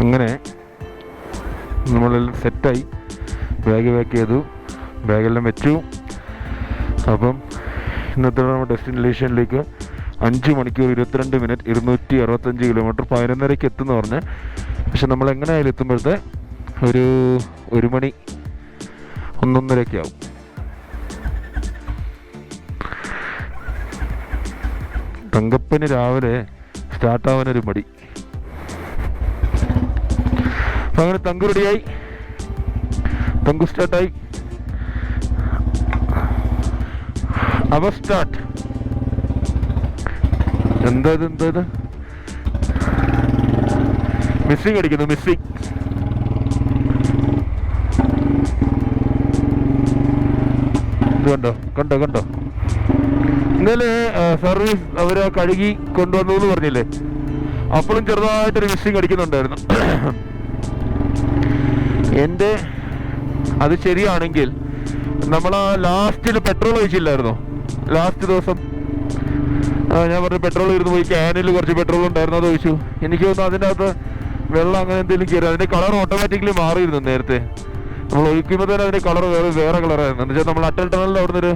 അങ്ങനെ നമ്മളെല്ലാം സെറ്റായി, ബാഗ് പാക്ക് ചെയ്തു, ബാഗെല്ലാം വെച്ചു. അപ്പം ഇന്നത്തെ നമ്മുടെ ഡെസ്റ്റിനേഷനിലേക്ക് 5 മണിക്കൂർ 22 മിനിറ്റ് 265 കിലോമീറ്റർ 11:30 എത്തുമെന്ന് പറഞ്ഞ്. പക്ഷെ നമ്മൾ എങ്ങനെയായാലും എത്തുമ്പോഴത്തെ ഒരു 1 മണി 1:30 ആവും. തങ്കപ്പന് രാവിലെ സ്റ്റാർട്ടാവാനൊരു മടി. അപ്പം അങ്ങനെ തങ്കു റെഡിയായി, തങ്കു സ്റ്റാർട്ടായി. അവ സ്റ്റാർട്ട്. എന്താ ഇത് മിസ്സിങ് അടിക്കുന്നു, മിസ്സിങ്. കണ്ടോ ഇന്നലെ സർവീസ് അവര് കഴുകി കൊണ്ടുവന്നു എന്ന് പറഞ്ഞില്ലേ, അപ്പോഴും ചെറുതായിട്ടൊരു മിസ്സിങ് അടിക്കുന്നുണ്ടായിരുന്നു. എൻ്റെ അത് ശരിയാണെങ്കിൽ നമ്മൾ ലാസ്റ്റിൽ പെട്രോൾ ഒഴിച്ചില്ലായിരുന്നോ? ലാസ്റ്റ് ദിവസം ഞാൻ പറഞ്ഞു പെട്രോൾ ഇരുന്ന് പോയി, ക്യാനിൽ കുറച്ച് പെട്രോൾ ഉണ്ടായിരുന്നു, അത് ഒഴിച്ചു. എനിക്ക് തോന്നുന്നു അതിൻ്റെ അകത്ത് വെള്ളം അങ്ങനെ എന്തെങ്കിലും കയറി. അതിൻ്റെ കളർ ഓട്ടോമാറ്റിക്കലി മാറിയിരുന്നു. നേരത്തെ നമ്മൾ ഒഴിക്കുമ്പോൾ തന്നെ അതിൻ്റെ കളർ വേറെ കളറായിരുന്നു. എന്ന് വെച്ചാൽ നമ്മൾ അട്ടൽ ടണലിൽ അവിടെ നിന്നൊരു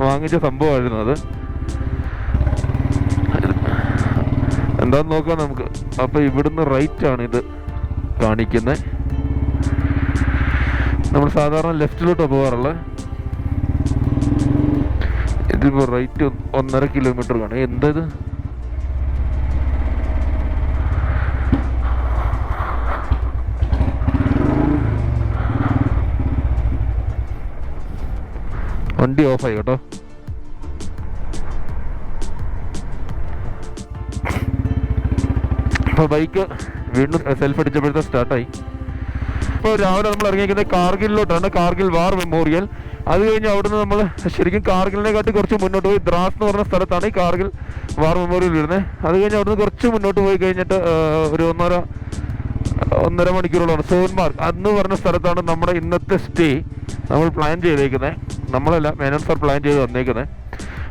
വാങ്ങിച്ച സംഭവമായിരുന്നു അത്. എന്താന്ന് നോക്കാം നമുക്ക്. അപ്പോൾ ഇവിടുന്ന് റൈറ്റ് ആണ് ഇത് കാണിക്കുന്നത്. നമ്മൾ സാധാരണ ലെഫ്റ്റിലോട്ട് പോകാറുള്ളത്. ഇതിപ്പോൾ റൈറ്റ് 1.5 കിലോമീറ്റർ കാണും. എന്താ ഇത്? വണ്ടി ഓഫായി കേട്ടോ. അപ്പോൾ ബൈക്ക് വീണ്ടും സെൽഫ് അടിച്ചപ്പോഴത്തെ സ്റ്റാർട്ടായി. ഇപ്പോൾ രാവിലെ നമ്മൾ ഇറങ്ങിയിരിക്കുന്നത് കാർഗിലിലോട്ടാണ്, കാർഗിൽ വാർ മെമ്മോറിയൽ. അത് കഴിഞ്ഞ് അവിടുന്ന് നമ്മൾ ശരിക്കും കാർഗിലിനെക്കാട്ടി കുറച്ച് മുന്നോട്ട് പോയി ദ്രാസ് എന്ന് പറഞ്ഞ സ്ഥലത്താണ് ഈ കാർഗിൽ വാർ മെമ്മോറിയൽ വരുന്നത്. അത് കഴിഞ്ഞ് അവിടുന്ന് കുറച്ച് മുന്നോട്ട് പോയി കഴിഞ്ഞിട്ട് ഒരു 1.5 മണിക്കൂറോളാണ് സോൻമാർഗ് എന്ന് പറഞ്ഞ സ്ഥലത്താണ് നമ്മുടെ ഇന്നത്തെ സ്റ്റേ നമ്മൾ പ്ലാൻ ചെയ്തേക്കുന്നത്. നമ്മളല്ല, മേനോൻ സാർ പ്ലാൻ ചെയ്ത് വന്നേക്കുന്നത്.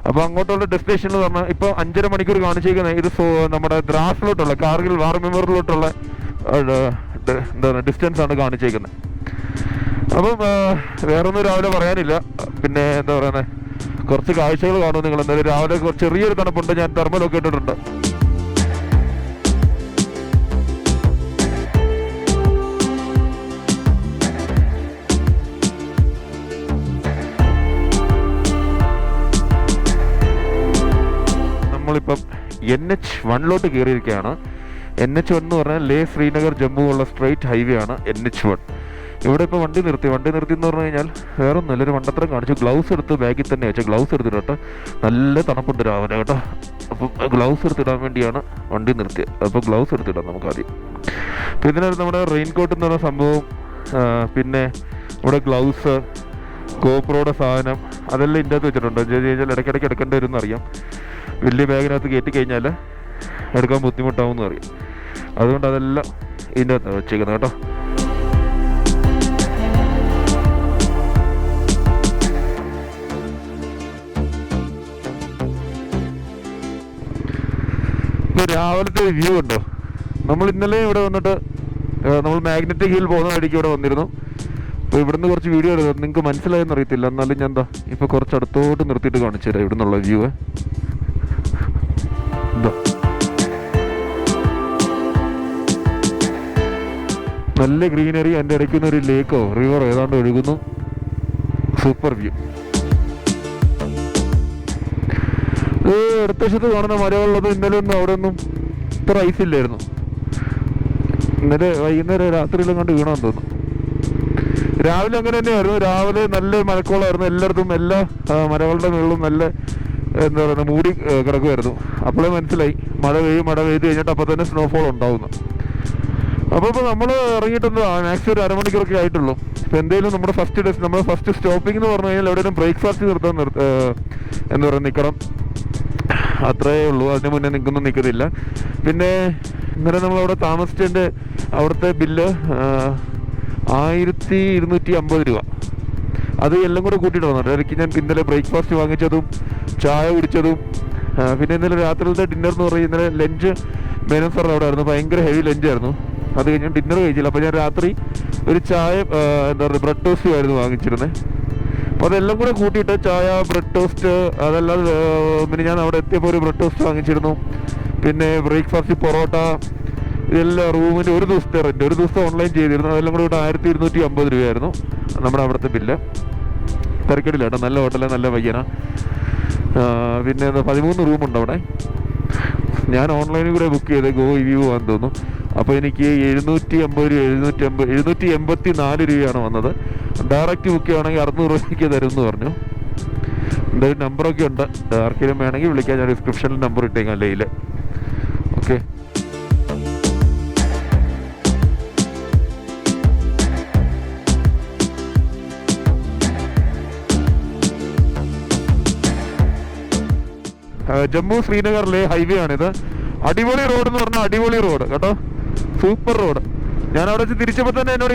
അപ്പോൾ അങ്ങോട്ടുള്ള ഡെസ്റ്റിനേഷൻ എന്ന് പറഞ്ഞാൽ ഇപ്പോൾ 5.5 മണിക്കൂർ കാണിച്ചേക്കുന്നത് ഇത് നമ്മുടെ ദ്രാസിലോട്ടുള്ള കാർഗിൽ വാർ മെമ്മോറിയലിലോട്ടുള്ള എന്താണ് ഡിസ്റ്റൻസ് ആണ് കാണിച്ചേക്കുന്നത്. അപ്പം വേറൊന്നും രാവിലെ പറയാനില്ല. പിന്നെ എന്താ പറയുന്നത്, കുറച്ച് കാഴ്ചകൾ കാണും നിങ്ങൾ. എന്തായാലും രാവിലെ ചെറിയൊരു തണുപ്പുണ്ട്. ഞാൻ തെർമലൊക്കെ ഇട്ടിട്ടുണ്ട്. നമ്മളിപ്പം NH1 കയറിയിരിക്കുകയാണ്. NH1 എന്ന് പറഞ്ഞാൽ ലേ ശ്രീനഗർ ജമ്മു ഉള്ള സ്ട്രെയിറ്റ് ഹൈവേ ആണ് NH1. ഇവിടെ ഇപ്പോൾ വണ്ടി നിർത്തി എന്ന് പറഞ്ഞു കഴിഞ്ഞാൽ വേറെ ഒന്നുമില്ല, ഒരു വണ്ടത്തരം കാണിച്ചു. ഗ്ലൗസ് എടുത്ത് ബാഗിൽ തന്നെ വെച്ചാൽ ഗ്ലൗസ് എടുത്തിട്ട് നല്ല തണുപ്പുണ്ട് രാവിലെ കേട്ടോ. അപ്പം ഗ്ലൗസ് എടുത്തിടാൻ വേണ്ടിയാണ് വണ്ടി നിർത്തിയത്. അപ്പോൾ ഗ്ലൗസ് എടുത്തിടാം നമുക്ക് ആദ്യം. അപ്പോൾ ഇതിനകത്ത് നമ്മുടെ റെയിൻകോട്ട് എന്ന് പറഞ്ഞ സംഭവം, പിന്നെ ഇവിടെ ഗ്ലൗസ്, ഗോപ്രോയുടെ സാധനം അതെല്ലാം ഇതിൻ്റെ അകത്ത് വെച്ചിട്ടുണ്ട്. എന്താ കഴിഞ്ഞാൽ ഇടയ്ക്കിടയ്ക്ക് എടുക്കേണ്ടി വരും എന്നറിയാം. വലിയ ബാഗിനകത്ത് കയറ്റി കഴിഞ്ഞാൽ എടുക്കാൻ ബുദ്ധിമുട്ടാവും അറിയാം. അതുകൊണ്ട് അതെല്ലാം ഇതിൻ്റെ അകത്ത് വെച്ചേക്കുന്നത് കേട്ടോ. ഇപ്പോൾ രാവിലത്തെ വ്യൂ ഉണ്ടോ? നമ്മൾ ഇന്നലെ ഇവിടെ വന്നിട്ട് നമ്മൾ മാഗ്നറ്റിക് ഹിൽ പോകുന്ന വഴിക്ക് ഇവിടെ വന്നിരുന്നു. അപ്പോൾ ഇവിടുന്ന് കുറച്ച് വീഡിയോ എടുത്തു. നിങ്ങൾക്ക് മനസ്സിലായെന്ന് അറിയത്തില്ല, എന്നാലും ഞാൻ എന്താ ഇപ്പോൾ കുറച്ച് അടുത്തോട്ട് നിർത്തിയിട്ട് കാണിച്ചു തരാം ഇവിടെ നിന്നുള്ള വ്യൂ. നല്ല ഗ്രീനറി, എൻ്റെ ഇടയ്ക്കുന്ന ഒരു ലേക്കോ റിവറോ ഏതാണ്ട് ഒഴുകുന്നു. Super view. അടുത്ത വശത്ത് കാണുന്ന മരമുള്ളത് ഇന്നലെ ഒന്നും അവിടെ ഒന്നും ഇത്ര ഐസില്ലായിരുന്നു. ഇന്നലെ വൈകുന്നേരം രാത്രിയിലും കണ്ട് വീണമെന്ന് തോന്നുന്നു. രാവിലെ അങ്ങനെ തന്നെയായിരുന്നു. രാവിലെ നല്ല മഴക്കോളായിരുന്നു എല്ലായിടത്തും. എല്ലാ മരങ്ങളുടെ മുകളിലും നല്ല എന്താ പറയുക മൂടി കിടക്കുമായിരുന്നു. അപ്പോഴേ മനസ്സിലായി മഴ പെയ്ത് കഴിഞ്ഞിട്ട് അപ്പോൾ തന്നെ സ്നോഫോൾ ഉണ്ടാവുന്നു. അപ്പോൾ ഇപ്പോൾ നമ്മൾ ഇറങ്ങിയിട്ടൊന്ന് മാക്സിമം ഒരു അരമണിക്കൂറൊക്കെ ആയിട്ടുള്ളൂ. ഇപ്പോൾ എന്തെങ്കിലും നമ്മുടെ ഫസ്റ്റ് സ്റ്റോപ്പിംഗ് എന്ന് പറഞ്ഞു കഴിഞ്ഞാൽ എവിടെയും ബ്രേക്ക്ഫാസ്റ്റ് എന്താ പറയുക നിൽക്കണം, അത്രയേ ഉള്ളൂ. അതിന് മുന്നേ നിൽക്കുന്നില്ല. പിന്നെ ഇന്നലെ നമ്മളവിടെ താമസിച്ചതിൻ്റെ അവിടുത്തെ ബില്ല് 1250 രൂപ. അത് എല്ലാം കൂടെ കൂട്ടിയിട്ട് വന്നിട്ട് ഇടയ്ക്ക് ഞാൻ ഇന്നലെ ബ്രേക്ക്ഫാസ്റ്റ് വാങ്ങിച്ചതും ചായ കുടിച്ചതും പിന്നെ ഇന്നലെ രാത്രിയിലത്തെ ഡിന്നർ എന്ന് പറഞ്ഞാൽ ഇന്നലെ ലഞ്ച് മേനോൻ സാറിന് അവിടെ ആയിരുന്നു. ഭയങ്കര ഹെവി ലഞ്ചായിരുന്നു. അത് കഴിഞ്ഞ് ഡിന്നർ കഴിച്ചില്ല. അപ്പോൾ ഞാൻ രാത്രി ഒരു ചായ എന്താ പറയുക ബ്രെഡ് ടോസ്റ്റും ആയിരുന്നു വാങ്ങിച്ചിരുന്നത്. അപ്പോൾ അതെല്ലാം കൂടെ കൂട്ടിയിട്ട് ചായ, ബ്രെഡ് ടോസ്റ്റ്, അതല്ലാതെ പിന്നെ ഞാൻ അവിടെ എത്തിയപ്പോൾ ഒരു ബ്രെഡ് ടോസ്റ്റ് വാങ്ങിച്ചിരുന്നു. പിന്നെ ബ്രേക്ക്ഫാസ്റ്റ് പൊറോട്ട, ഇതെല്ലാം റൂമിൻ്റെ ഒരു ദിവസത്തെ ഓൺലൈൻ ചെയ്തിരുന്നു. അതെല്ലാം കൂടെ ഇവിടെ 1250 രൂപയായിരുന്നു നമ്മുടെ അവിടുത്തെ ബില്ല്. തിരക്കടില്ല കേട്ടോ, നല്ല ഹോട്ടലാണ്, നല്ല പയ്യനാ. പിന്നെ 13 റൂമുണ്ട് അവിടെ. ഞാൻ ഓൺലൈനിൽ കൂടെ ബുക്ക് ചെയ്ത് ഗോ റിവ്യൂ ആണെന്ന് തോന്നുന്നു. അപ്പോൾ എനിക്ക് 784 രൂപയാണ് വന്നത്. ഡയറക്റ്റ് ബുക്ക് ചെയ്യുകയാണെങ്കിൽ 600 രൂപയ്ക്ക് തരുമെന്ന് പറഞ്ഞു. എന്തായാലും നമ്പറൊക്കെ ഉണ്ട്, ആർക്കെങ്കിലും വേണമെങ്കിൽ വിളിക്കാൻ. ഞാൻ ഡിസ്ക്രിപ്ഷനിൽ നമ്പർ ഇട്ടേക്കാം ലൈയിൽ. ഓക്കെ. ജമ്മു ശ്രീനഗറിലെ ഹൈവേ ആണിത്. അടിപൊളി റോഡ് എന്ന് പറഞ്ഞാൽ അടിപൊളി റോഡ് കേട്ടോ, സൂപ്പർ റോഡ്. ഞാൻ അവിടെ വെച്ച് തിരിച്ചപ്പോൾ തന്നെ എന്നോട്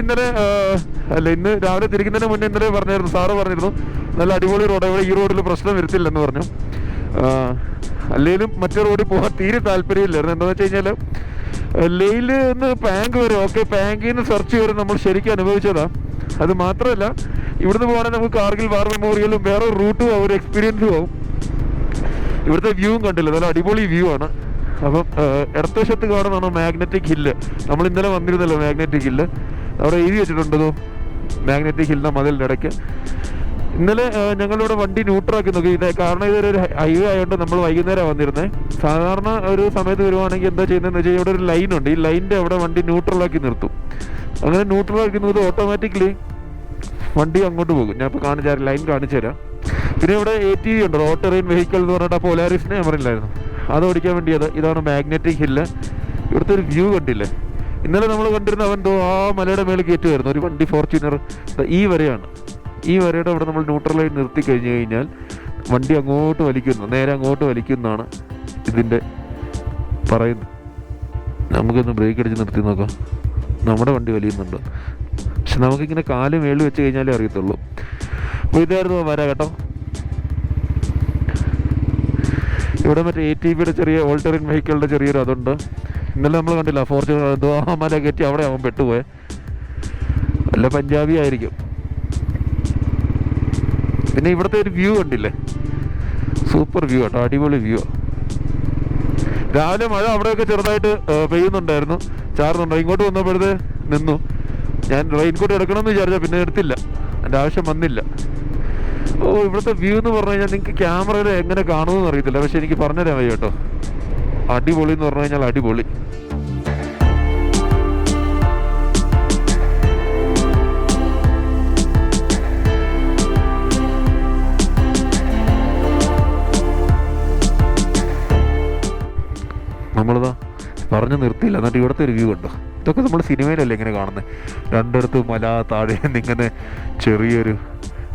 ഇന്ന് രാവിലെ തിരിക്കുന്നതിന് മുന്നേ ഇന്നലെ പറഞ്ഞിരുന്നു, സാറ് പറഞ്ഞിരുന്നു നല്ല അടിപൊളി റോഡ്, ഇവിടെ ഈ റോഡിൽ പ്രശ്നം വരുത്തില്ലെന്ന് പറഞ്ഞു. അല്ലെങ്കിലും മറ്റേ റോഡിൽ പോകാൻ തീരെ താല്പര്യമില്ലായിരുന്നു. എന്താണെന്ന് വെച്ച് കഴിഞ്ഞാൽ ലേയിൽ നിന്ന് പാങ്ക് വരെ, ഓക്കെ, പാങ്കിൽ നിന്ന് സെർച്ച് വരെ നമ്മൾ ശരിക്കും അനുഭവിച്ചതാണ്. അത് മാത്രമല്ല ഇവിടുന്ന് പോകാണെങ്കിൽ നമുക്ക് കാർഗിൽ വാർ മെമ്മോറിയലും വേറെ റൂട്ടും ഒരു എക്സ്പീരിയൻസും ആവും. ഇവിടുത്തെ വ്യൂവും കണ്ടില്ല, നല്ല അടിപൊളി വ്യൂ ആണ്. അപ്പം ഇടത്തുവശത്ത് കാണുന്നതാണ് മാഗ്നറ്റിക് ഹില്ല്. നമ്മൾ ഇന്നലെ വന്നിരുന്നല്ലോ മാഗ്നറ്റിക് ഹില്ല്, അവിടെ എഴുതി വെച്ചിട്ടുണ്ടോ മാഗ്നറ്റിക് ഹില്ലിൻ്റെ മതിലിൻ്റെ ഇടയ്ക്ക്. ഇന്നലെ ഞങ്ങളിവിടെ വണ്ടി ന്യൂട്രാക്കി നോക്കി. കാരണം ഇതൊരു ഹൈവേ ആയതുകൊണ്ട് നമ്മൾ വൈകുന്നേരം വന്നിരുന്നത്. സാധാരണ ഒരു സമയത്ത് വരുവാണെങ്കിൽ എന്താ ചെയ്യുന്നതെന്ന് വെച്ചാൽ ഇവിടെ ഒരു ലൈനുണ്ട്, ഈ ലൈനിൻ്റെ അവിടെ വണ്ടി ന്യൂട്രലാക്കി നിർത്തും. അങ്ങനെ ന്യൂട്രലാക്കി നിർത്തും ഓട്ടോമാറ്റിക്കലി വണ്ടി അങ്ങോട്ട് പോകും. ഞാൻ ഇപ്പോൾ ലൈൻ കാണിച്ചു തരാം. പിന്നെ ഇവിടെ ATV ഉണ്ട്, റോഡ് ടെറൈൻ വെഹിക്കിൾ എന്ന് പറഞ്ഞിട്ട്. പോലാരിസിനെ ഞാൻ പറഞ്ഞില്ലായിരുന്നു, അത് ഓടിക്കാൻ വേണ്ടിയത്. ഇതാണ് മാഗ്നറ്റിക് ഹില്ല്. ഇവിടുത്തെ ഒരു വ്യൂ കണ്ടില്ലേ? ഇന്നലെ നമ്മൾ കണ്ടിരുന്ന അവൻ ആ മലയുടെ മേളിൽ കയറ്റുമായിരുന്നു ഒരു വണ്ടി, ഫോർച്യൂണർ. ഈ വരെയാണ്, ഈ വരയുടെ അവിടെ നമ്മൾ ന്യൂട്രലായി നിർത്തി കഴിഞ്ഞ് കഴിഞ്ഞാൽ വണ്ടി അങ്ങോട്ട് വലിക്കുന്നു, നേരെ അങ്ങോട്ട് വലിക്കുന്നതാണ് ഇതിൻ്റെ പറയുന്നത്. നമുക്കൊന്ന് ബ്രേക്ക് അടിച്ച് നിർത്തി നോക്കാം, നമ്മുടെ വണ്ടി വലിയുന്നുണ്ട്. പക്ഷെ നമുക്കിങ്ങനെ കാല് മേളിൽ വെച്ച് കഴിഞ്ഞാലേ അറിയത്തുള്ളൂ. അപ്പോൾ ഇതായിരുന്നു വര കേട്ടോ. ഇവിടെ മറ്റേ ATVയുടെ ചെറിയ ഓൾട്ടറിൻ വെഹിക്കിളിൻ്റെ ചെറിയൊരു അതുണ്ട്. ഇന്നലെ നമ്മൾ കണ്ടില്ല ഫോർച്യൂണർ എന്തോ ആ മല കയറ്റി അവിടെ അവൻ പെട്ടുപോയെ. വല്ല പഞ്ചാബി ആയിരിക്കും. പിന്നെ ഇവിടുത്തെ ഒരു വ്യൂ കണ്ടില്ലേ, സൂപ്പർ വ്യൂ കേട്ടോ, അടിപൊളി വ്യൂ. രാവിലെ മഴ അവിടെയൊക്കെ ചെറുതായിട്ട് പെയ്യുന്നുണ്ടായിരുന്നു, ചാറുന്നുണ്ടോ. ഇങ്ങോട്ട് വന്നപ്പോഴത്തെ നിന്നു. ഞാൻ റെയിൻകോട്ട് എടുക്കണമെന്ന് വിചാരിച്ചാൽ പിന്നെ എടുത്തില്ല, എൻ്റെ ആവശ്യം വന്നില്ല. ഇവിടുത്തെ വ്യൂ എന്ന് പറഞ്ഞു കഴിഞ്ഞാൽ നിങ്ങൾക്ക് ക്യാമറയിൽ എങ്ങനെ കാണുമെന്ന് അറിയത്തില്ല, പക്ഷെ എനിക്ക് പറഞ്ഞുതരാൻ വയ്യ കേട്ടോ. അടിപൊളി എന്ന് പറഞ്ഞു കഴിഞ്ഞാൽ അടിപൊളി. നമ്മളിതാ പറഞ്ഞു നിർത്തിയില്ല, എന്നിട്ട് ഇവിടുത്തെ ഒരു വ്യൂ ഉണ്ടോ. ഇതൊക്കെ നമ്മൾ സിനിമയിലല്ലേ ഇങ്ങനെ കാണുന്നത്, രണ്ടിടത്ത് മല, താഴെ നിന്നിങ്ങനെ ചെറിയൊരു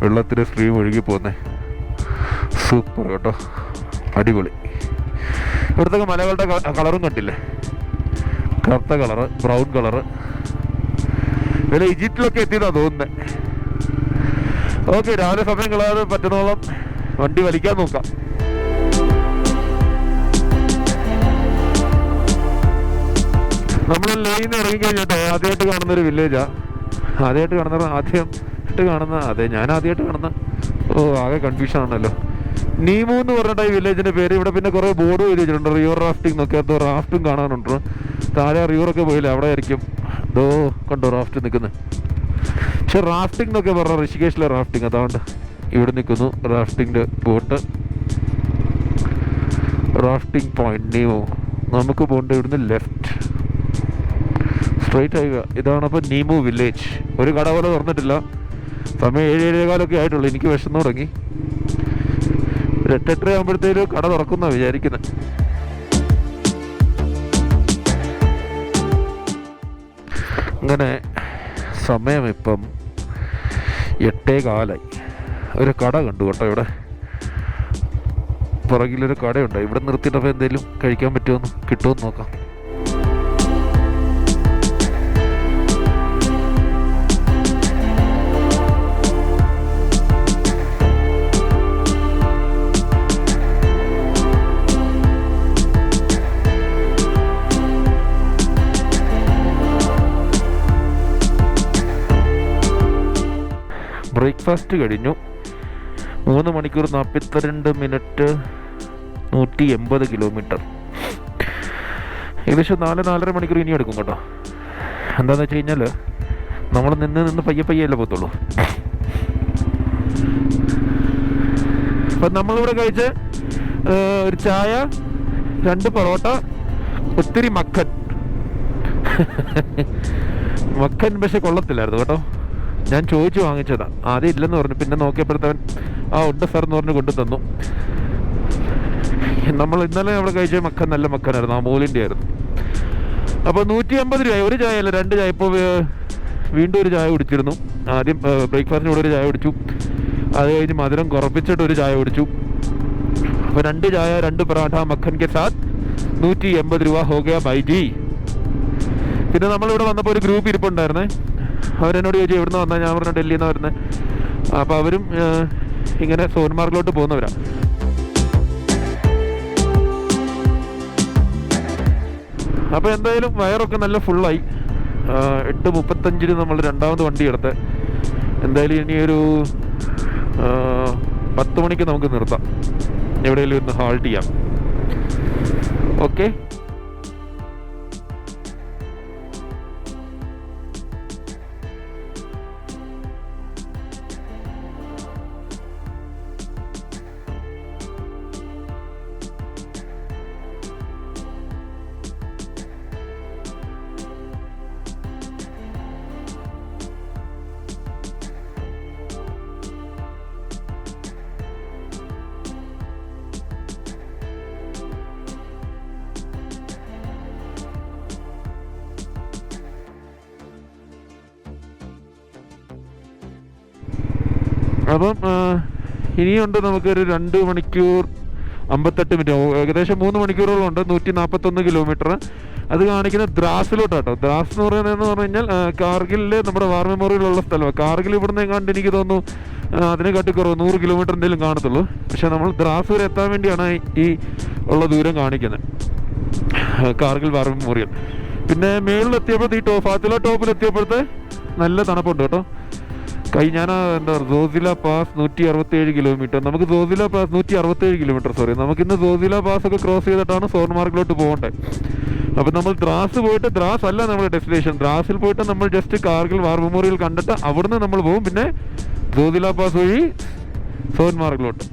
വെള്ളത്തിൻ്റെ സ്ട്രീം ഒഴുകി പോകുന്നത്. സൂപ്പർ കേട്ടോ, അടിപൊളി. ഇവിടുത്തെ മലകളുടെ കളറും കണ്ടില്ലേ, കറുത്ത കളറ്, ബ്രൗൺ കളറ്. ഇതിൽ ഈജിപ്തിലൊക്കെ എത്തിയതാണ് തോന്നുന്നത്. ഓക്കെ, രാവിലെ സമയം കളയാതെ പറ്റുന്നോളം വണ്ടി വലിക്കാൻ നോക്കാം. നമ്മൾ ലൈനിൽ ഇറങ്ങിക്കഴിഞ്ഞിട്ട് ആദ്യമായിട്ട് കാണുന്നൊരു വില്ലേജാണ്. ആദ്യമായിട്ട് കാണുന്ന അതെ, ഞാൻ ആദ്യമായിട്ട് കാണുന്ന. ആകെ കൺഫ്യൂഷൻ ആണല്ലോ. നീമു എന്ന് പറഞ്ഞിട്ട് ഈ വില്ലേജിൻ്റെ പേര്. ഇവിടെ പിന്നെ കുറേ ബോർഡ് എഴുതി വെച്ചിട്ടുണ്ട്, റിവർ റാഫ്റ്റിംഗ് എന്നൊക്കെ. എന്തോ റാഫ്റ്റും കാണാനുണ്ട്. താഴെ റിവറൊക്കെ പോയില്ലേ, അവിടെ ആയിരിക്കും. എന്തോ കണ്ടോ റാഫ്റ്റ് നിൽക്കുന്നത്. പക്ഷെ റാഫ്റ്റിംഗ് എന്നൊക്കെ പറഞ്ഞാൽ ഋഷികേശിലെ റാഫ്റ്റിംഗ്. അതുകൊണ്ട് ഇവിടെ നിൽക്കുന്നു റാഫ്റ്റിംഗിൻ്റെ ബോട്ട്. റാഫ്റ്റിംഗ് പോയിന്റ് നീമു. നമുക്ക് പോകേണ്ട ഇവിടുന്ന് ലെഫ്റ്റ് സ്ട്രൈറ്റ് ആവുക. ഇതാണ് അപ്പോൾ നീമു വില്ലേജ്. ഒരു കട പോലെ തുറന്നിട്ടില്ല. സമയം 7-7:15 ആയിട്ടുള്ളൂ. എനിക്ക് വിശന്ന് തുടങ്ങി. 8-8 ആകുമ്പോഴത്തേലും കട തുറക്കുന്നാണ് വിചാരിക്കുന്നത്. അങ്ങനെ സമയം ഇപ്പം 8:15. ഒരു കട കണ്ടു കേട്ടോ. ഇവിടെ പുറകിലൊരു കടയുണ്ട്. ഇവിടെ നിർത്തിയിട്ടപ്പോൾ എന്തെങ്കിലും കഴിക്കാൻ പറ്റുമെന്ന് കിട്ടുമെന്ന് നോക്കാം. ബ്രേക്ക്ഫാസ്റ്റ് കഴിഞ്ഞു. 3 മണിക്കൂർ 42 മിനിറ്റ് 180 കിലോമീറ്റർ. ഏകദേശം 4-4.5 മണിക്കൂർ ഇനി എടുക്കും കേട്ടോ. എന്താണെന്ന് വെച്ച് കഴിഞ്ഞാൽ നമ്മൾ നിന്ന് പയ്യെ പോകത്തുള്ളൂ. അപ്പം നമ്മളിവിടെ കഴിച്ച് ഒരു ചായ, 2 പൊറോട്ട, ഒത്തിരി മക്കൻ. മക്കൻ പക്ഷെ കൊള്ളത്തില്ലായിരുന്നു കേട്ടോ. ഞാൻ ചോദിച്ചു വാങ്ങിച്ചതാ. ആദ്യം ഇല്ലെന്ന് പറഞ്ഞു, പിന്നെ നോക്കിയപ്പോഴത്തവൻ ഉണ്ട് സാർ എന്ന് പറഞ്ഞ് കൊണ്ടു തന്നു. നമ്മൾ ഇന്നലെ അവിടെ കഴിച്ച മക്കൻ നല്ല മക്കനായിരുന്നു, അമൂലിൻ്റെ ആയിരുന്നു. അപ്പോൾ 150 രൂപ ഒരു ചായ അല്ല 2 ചായ. ഇപ്പോൾ വീണ്ടും ഒരു ചായ കുടിച്ചിരുന്നു. ആദ്യം ബ്രേക്ക്ഫാസ്റ്റിന് കൂടെ ഒരു ചായ കുടിച്ചു. അത് കഴിഞ്ഞ് മധുരം കുറപ്പിച്ചിട്ട് ഒരു ചായ കുടിച്ചു. അപ്പോൾ 2 ചായ 2 പറാഠ മക്കൻ കെ സാത്ത് 180 രൂപ ഹോ ഗയാ ബൈ ജി. പിന്നെ നമ്മളിവിടെ വന്നപ്പോൾ ഒരു ഗ്രൂപ്പ് ഇരിപ്പുണ്ടായിരുന്നേ. അവരെന്നോട് ചോദിച്ചു എവിടെ നിന്ന് വന്നാൽ, ഞാൻ പറഞ്ഞു ഡൽഹിയിൽ നിന്ന് വരുന്നത്. അപ്പോൾ അവരും ഇങ്ങനെ സോൻമാർഗിലോട്ട് പോകുന്നവരാണ്. അപ്പോൾ എന്തായാലും വയറൊക്കെ നല്ല ഫുള്ളായി. 8:35 നമ്മൾ രണ്ടാമത് വണ്ടി എടുത്ത്. എന്തായാലും ഇനി ഒരു 10 മണിക്ക് നമുക്ക് നിർത്താം, എവിടെയെങ്കിലും ഒന്ന് ഹാൾട്ട് ചെയ്യാം. ഓക്കെ. അപ്പം ഇനിയുണ്ട് നമുക്കൊരു 2 മണിക്കൂർ 58 മിനിറ്റ്, ഏകദേശം 3 മണിക്കൂറോളം ഉണ്ട്. 141 കിലോമീറ്റർ. അത് കാണിക്കുന്ന ദ്രാസിലോട്ടാട്ടോ. ദ്രാസ് എന്ന് പറയുന്നതെന്ന് പറഞ്ഞു കഴിഞ്ഞാൽ കാർഗിലിൽ നമ്മുടെ വാർ മെമ്മോറിയലുള്ള സ്ഥലമാണ്. കാർഗിൽ ഇവിടുന്ന് കണ്ട് എനിക്ക് തോന്നുന്നു അതിനെക്കാട്ടി കുറവ് 100 കിലോമീറ്റർ എന്തെങ്കിലും കാണത്തുള്ളൂ. പക്ഷെ നമ്മൾ ദ്രാസ് വരെ എത്താൻ വേണ്ടിയാണ് ഈ ഉള്ള ദൂരം കാണിക്കുന്നത്, കാർഗിൽ വാർ മെമ്മോറിയൽ. പിന്നെ മേളിലെത്തിയപ്പോൾ ഫാത്തില ടോപ്പിലെത്തിയപ്പോഴത്തെ നല്ല തണുപ്പുണ്ട് കേട്ടോ. ഞാൻ സോസില പാസ് 167 കിലോമീറ്റർ. നമുക്ക് സോസില പാസ് 167 കിലോമീറ്റർ, സോറി. നമുക്കിന്ന് സോസില പാസ് ഒക്കെ ക്രോസ് ചെയ്തിട്ടാണ് സോൺമാർഗിലോട്ട് പോകേണ്ടത്. അപ്പം നമ്മൾ ദ്രാസ് പോയിട്ട്, ദ്രാസ് അല്ല നമ്മുടെ ഡെസ്റ്റിനേഷൻ, ദ്രാസിൽ പോയിട്ട് നമ്മൾ ജസ്റ്റ് കാർഗിൽ വാർ മെമ്മോറിയൽ കണ്ടിട്ട് അവിടുന്ന് നമ്മൾ പോകും. പിന്നെ സോസില പാസ് വഴി സോൺമാർഗിലോട്ട്.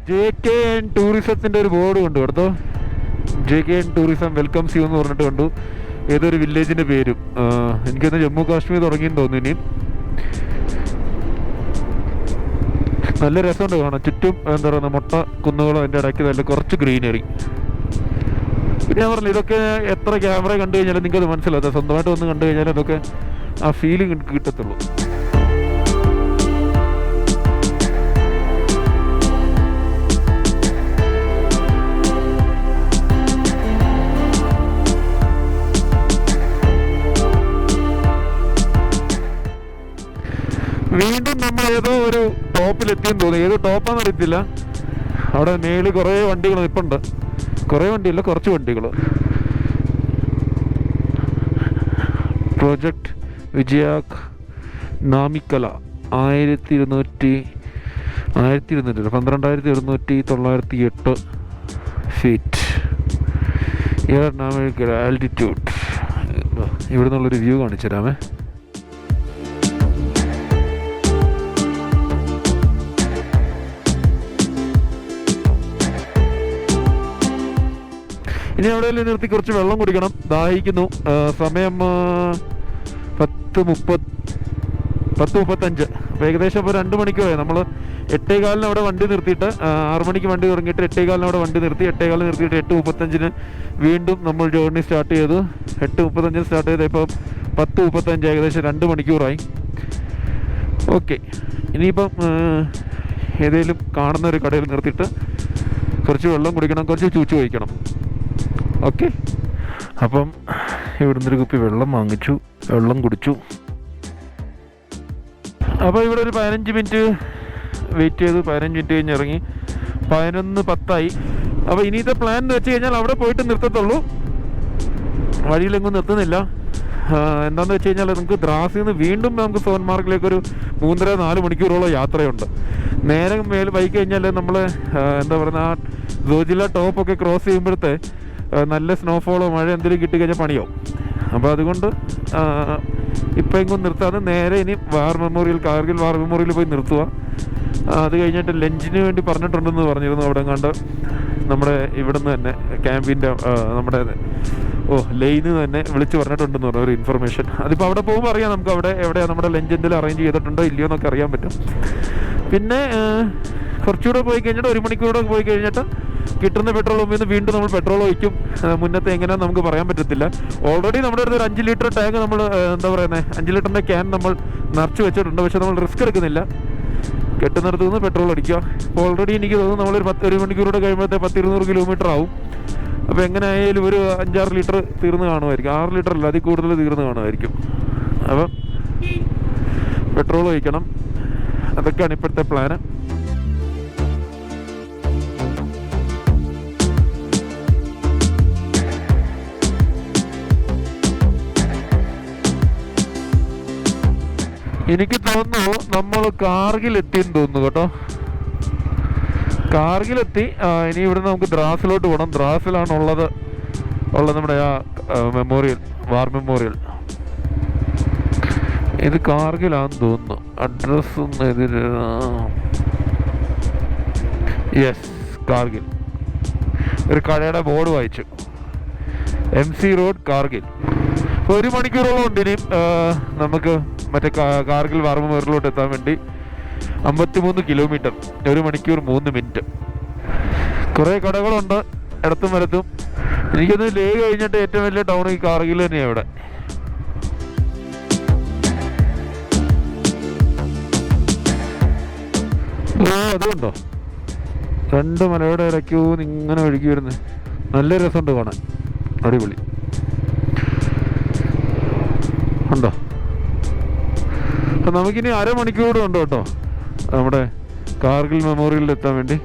JKN ടൂറിസത്തിൻ്റെ ഒരു ബോർഡ് കണ്ടു കേട്ടോ. JKN ടൂറിസം വെൽക്കംസ് യു എന്ന് പറഞ്ഞിട്ട് കണ്ടു. ഏതൊരു വില്ലേജിൻ്റെ പേരും. എനിക്കൊന്ന് ജമ്മു കാശ്മീർ തുടങ്ങിയെന്ന് തോന്നുന്നു. ഇനിയും നല്ല രസമുണ്ട് കാണാൻ. ചുറ്റും എന്താ പറയുക, മൊട്ട കുന്നുകളും അതിൻ്റെ ഇടയ്ക്ക് നല്ല കുറച്ച് ഗ്രീനറി. പിന്നെ ഞാൻ പറഞ്ഞു, ഇതൊക്കെ എത്ര ക്യാമറ കണ്ടു കഴിഞ്ഞാലും നിങ്ങൾക്കത് മനസ്സിലാവും. സ്വന്തമായിട്ട് വന്ന് കണ്ടു കഴിഞ്ഞാൽ അതൊക്കെ ആ ഫീലിംഗ് കിട്ടത്തുള്ളൂ. വീണ്ടും നമ്മൾ ഏതോ ഒരു ടോപ്പിലെത്തിയെന്ന് തോന്നുന്നു. ഏതോ ടോപ്പാന്ന് അറിയത്തില്ല. അവിടെ മേളിൽ കുറേ വണ്ടികൾ നിൽപ്പുണ്ട്. കുറേ വണ്ടിയില്ല, കുറച്ച് വണ്ടികൾ. Project Vijayak Namika La 12,708 feet. Namika La altitude. ഇവിടെ നിന്നുള്ളൊരു വ്യൂ കാണിച്ചു തരാമേ. ഇനി എവിടെയെങ്കിലും നിർത്തി കുറച്ച് വെള്ളം കുടിക്കണം, ദാഹിക്കുന്നു. സമയം 10:35. അപ്പോൾ ഏകദേശം ഇപ്പോൾ 2 മണിക്കൂറായി. നമ്മൾ 8:15 അവിടെ വണ്ടി നിർത്തിയിട്ട് 6 മണിക്ക് വണ്ടി തുടങ്ങിയിട്ട് 8:15 അവിടെ വണ്ടി നിർത്തി. 8:15 നിർത്തിയിട്ട് 8:35 വീണ്ടും നമ്മൾ ജേർണി സ്റ്റാർട്ട് ചെയ്തു. 8:35 സ്റ്റാർട്ട് ചെയ്ത് ഇപ്പോൾ 10:35, ഏകദേശം 2 മണിക്കൂറായി. ഓക്കെ, ഇനിയിപ്പം ഏതെങ്കിലും കാണുന്ന ഒരു കടയിൽ നിർത്തിയിട്ട് കുറച്ച് വെള്ളം കുടിക്കണം, കുറച്ച് ചൂച്ച് കഴിക്കണം. ഓക്കെ, അപ്പം ഇവിടുന്ന് ഒരു കുപ്പി വെള്ളം വാങ്ങിച്ചു, വെള്ളം കുടിച്ചു. അപ്പോൾ ഇവിടെ ഒരു 15 മിനിറ്റ് വെയിറ്റ് ചെയ്തു. 15 മിനിറ്റ് കഴിഞ്ഞ് ഇറങ്ങി. 11:10 അപ്പോൾ ഇനിയത്തെ പ്ലാൻ എന്ന് വെച്ച് കഴിഞ്ഞാൽ അവിടെ പോയിട്ട് നിർത്തത്തുള്ളൂ, വഴിയിലെങ്ങും നിർത്തുന്നില്ല. എന്താണെന്ന് വെച്ച് കഴിഞ്ഞാൽ നമുക്ക് ദ്രാസിൽ നിന്ന് വീണ്ടും നമുക്ക് സോൻമാർഗിലേക്കൊരു 3.5-4 മണിക്കൂറോളം യാത്രയുണ്ട്. നേരെ പോയി കഴിഞ്ഞാൽ നമ്മൾ എന്താ പറയുക, ആ സോജില ടോപ്പൊക്കെ ക്രോസ് ചെയ്യുമ്പോഴത്തെ നല്ല സ്നോഫോളോ മഴ എന്തെങ്കിലും കിട്ടിക്കഴിഞ്ഞാൽ പണിയാവും. അപ്പോൾ അതുകൊണ്ട് ഇപ്പം എങ്ങും നിർത്താതെ നേരെ ഇനി കാർഗിൽ വാർ മെമ്മോറിയൽ പോയി നിർത്തുക. അത് കഴിഞ്ഞിട്ട് ലഞ്ചിന് വേണ്ടി പറഞ്ഞിട്ടുണ്ടെന്ന് പറഞ്ഞിരുന്നു. അവിടെ കണ്ട് നമ്മുടെ ഇവിടുന്ന് തന്നെ ക്യാമ്പിൻ്റെ നമ്മുടെ ലൈന് തന്നെ വിളിച്ച് പറഞ്ഞിട്ടുണ്ടെന്ന് പറഞ്ഞു ഒരു ഇൻഫർമേഷൻ. അതിപ്പോൾ അവിടെ പോകുമ്പോൾ അറിയാം നമുക്ക് അവിടെ എവിടെയാണ് നമ്മുടെ ലഞ്ച് എന്തെങ്കിലും അറേഞ്ച് ചെയ്തിട്ടുണ്ടോ ഇല്ലയോ എന്നൊക്കെ അറിയാൻ പറ്റും. പിന്നെ കുറച്ചുകൂടെ പോയി കഴിഞ്ഞിട്ട് 1 മണിക്കൂടെ പോയി കഴിഞ്ഞിട്ട് കിട്ടുന്ന പെട്രോൾ പമ്പിൽ നിന്ന് വീണ്ടും നമ്മൾ പെട്രോൾ ഒഴിക്കും. മുന്നത്തെ എങ്ങനെയാണെന്ന് നമുക്ക് പറയാൻ പറ്റത്തില്ല. ഓൾറെഡി നമ്മുടെ അടുത്ത് ഒരു 5 ലിറ്റർ ടാങ്ക് നമ്മൾ എന്താ പറയുന്നത് 5 ലിറ്ററിൻ്റെ ക്യാൻ നമ്മൾ നിറച്ച് വെച്ചിട്ടുണ്ട്. പക്ഷേ നമ്മൾ റിസ്ക് എടുക്കുന്നില്ല, കെട്ടുന്നിടത്ത് നിന്ന് പെട്രോൾ അടിക്കുക. അപ്പോൾ ഓൾറെഡി എനിക്ക് തോന്നുന്നു നമ്മളൊരു 1 മണിക്കൂറൂടെ കഴിയുമ്പോഴത്തെ 10-200 കിലോമീറ്റർ ആവും. അപ്പോൾ എങ്ങനെ ആയാലും ഒരു 5-6 ലിറ്റർ തീർന്ന് കാണുമായിരിക്കും. 6 ലിറ്റർ അല്ല, അതിൽ കൂടുതൽ തീർന്ന് കാണുമായിരിക്കും. അപ്പം പെട്രോൾ ഒഴിക്കണം. അതൊക്കെയാണ് ഇപ്പോഴത്തെ പ്ലാന്. എനിക്ക് തോന്നുന്നു നമ്മൾ കാർഗിലെത്തിയെന്ന് തോന്നുന്നു കേട്ടോ. കാർഗിലെത്തി. ഇനി ഇവിടുന്ന് നമുക്ക് ദ്രാസിലോട്ട് പോകണം. ദ്രാസിലാണ് ഉള്ളത് നമ്മുടെ ആ മെമ്മോറിയൽ, വാർ മെമ്മോറിയൽ. ഇത് കാർഗിലാണെന്ന് തോന്നുന്നു. അഡ്രസ് ഒന്ന് എതിര്, യെസ് കാർഗിൽ. ഒരു കടയുടെ ബോർഡ് വായിച്ചു, MC റോഡ് കാർഗിൽ. 1 മണിക്കൂറോളം ഉണ്ട് ഇനിയും നമുക്ക് മറ്റേ കാർഗിൽ വാർ മെമ്മോറിയലിലോട്ട് എത്താൻ വേണ്ടി. 53 കിലോമീറ്റർ, 1 മണിക്കൂർ 3 മിനിറ്റ്. കുറേ കടകളുണ്ട് ഇടത്തും വലത്തും. എനിക്കൊന്ന് ലേ കഴിഞ്ഞിട്ട് ഏറ്റവും വലിയ ടൗൺ ഈ കാർഗിൽ തന്നെയാണ്. ഇവിടെ അതുകൊണ്ടോ 2 മലയുടെ ഇടയ്ക്കൂ ഇങ്ങനെ ഒഴുകി വരുന്നത്. നല്ല രസമുണ്ട് കാണാൻ, അടിപൊളി ഉണ്ടോ. അപ്പം നമുക്കിനി 1/2 മണിക്കൂർ ഉണ്ട് കേട്ടോ നമ്മുടെ കാർഗിൽ മെമ്മോറിയലിൽ എത്താൻ വേണ്ടി.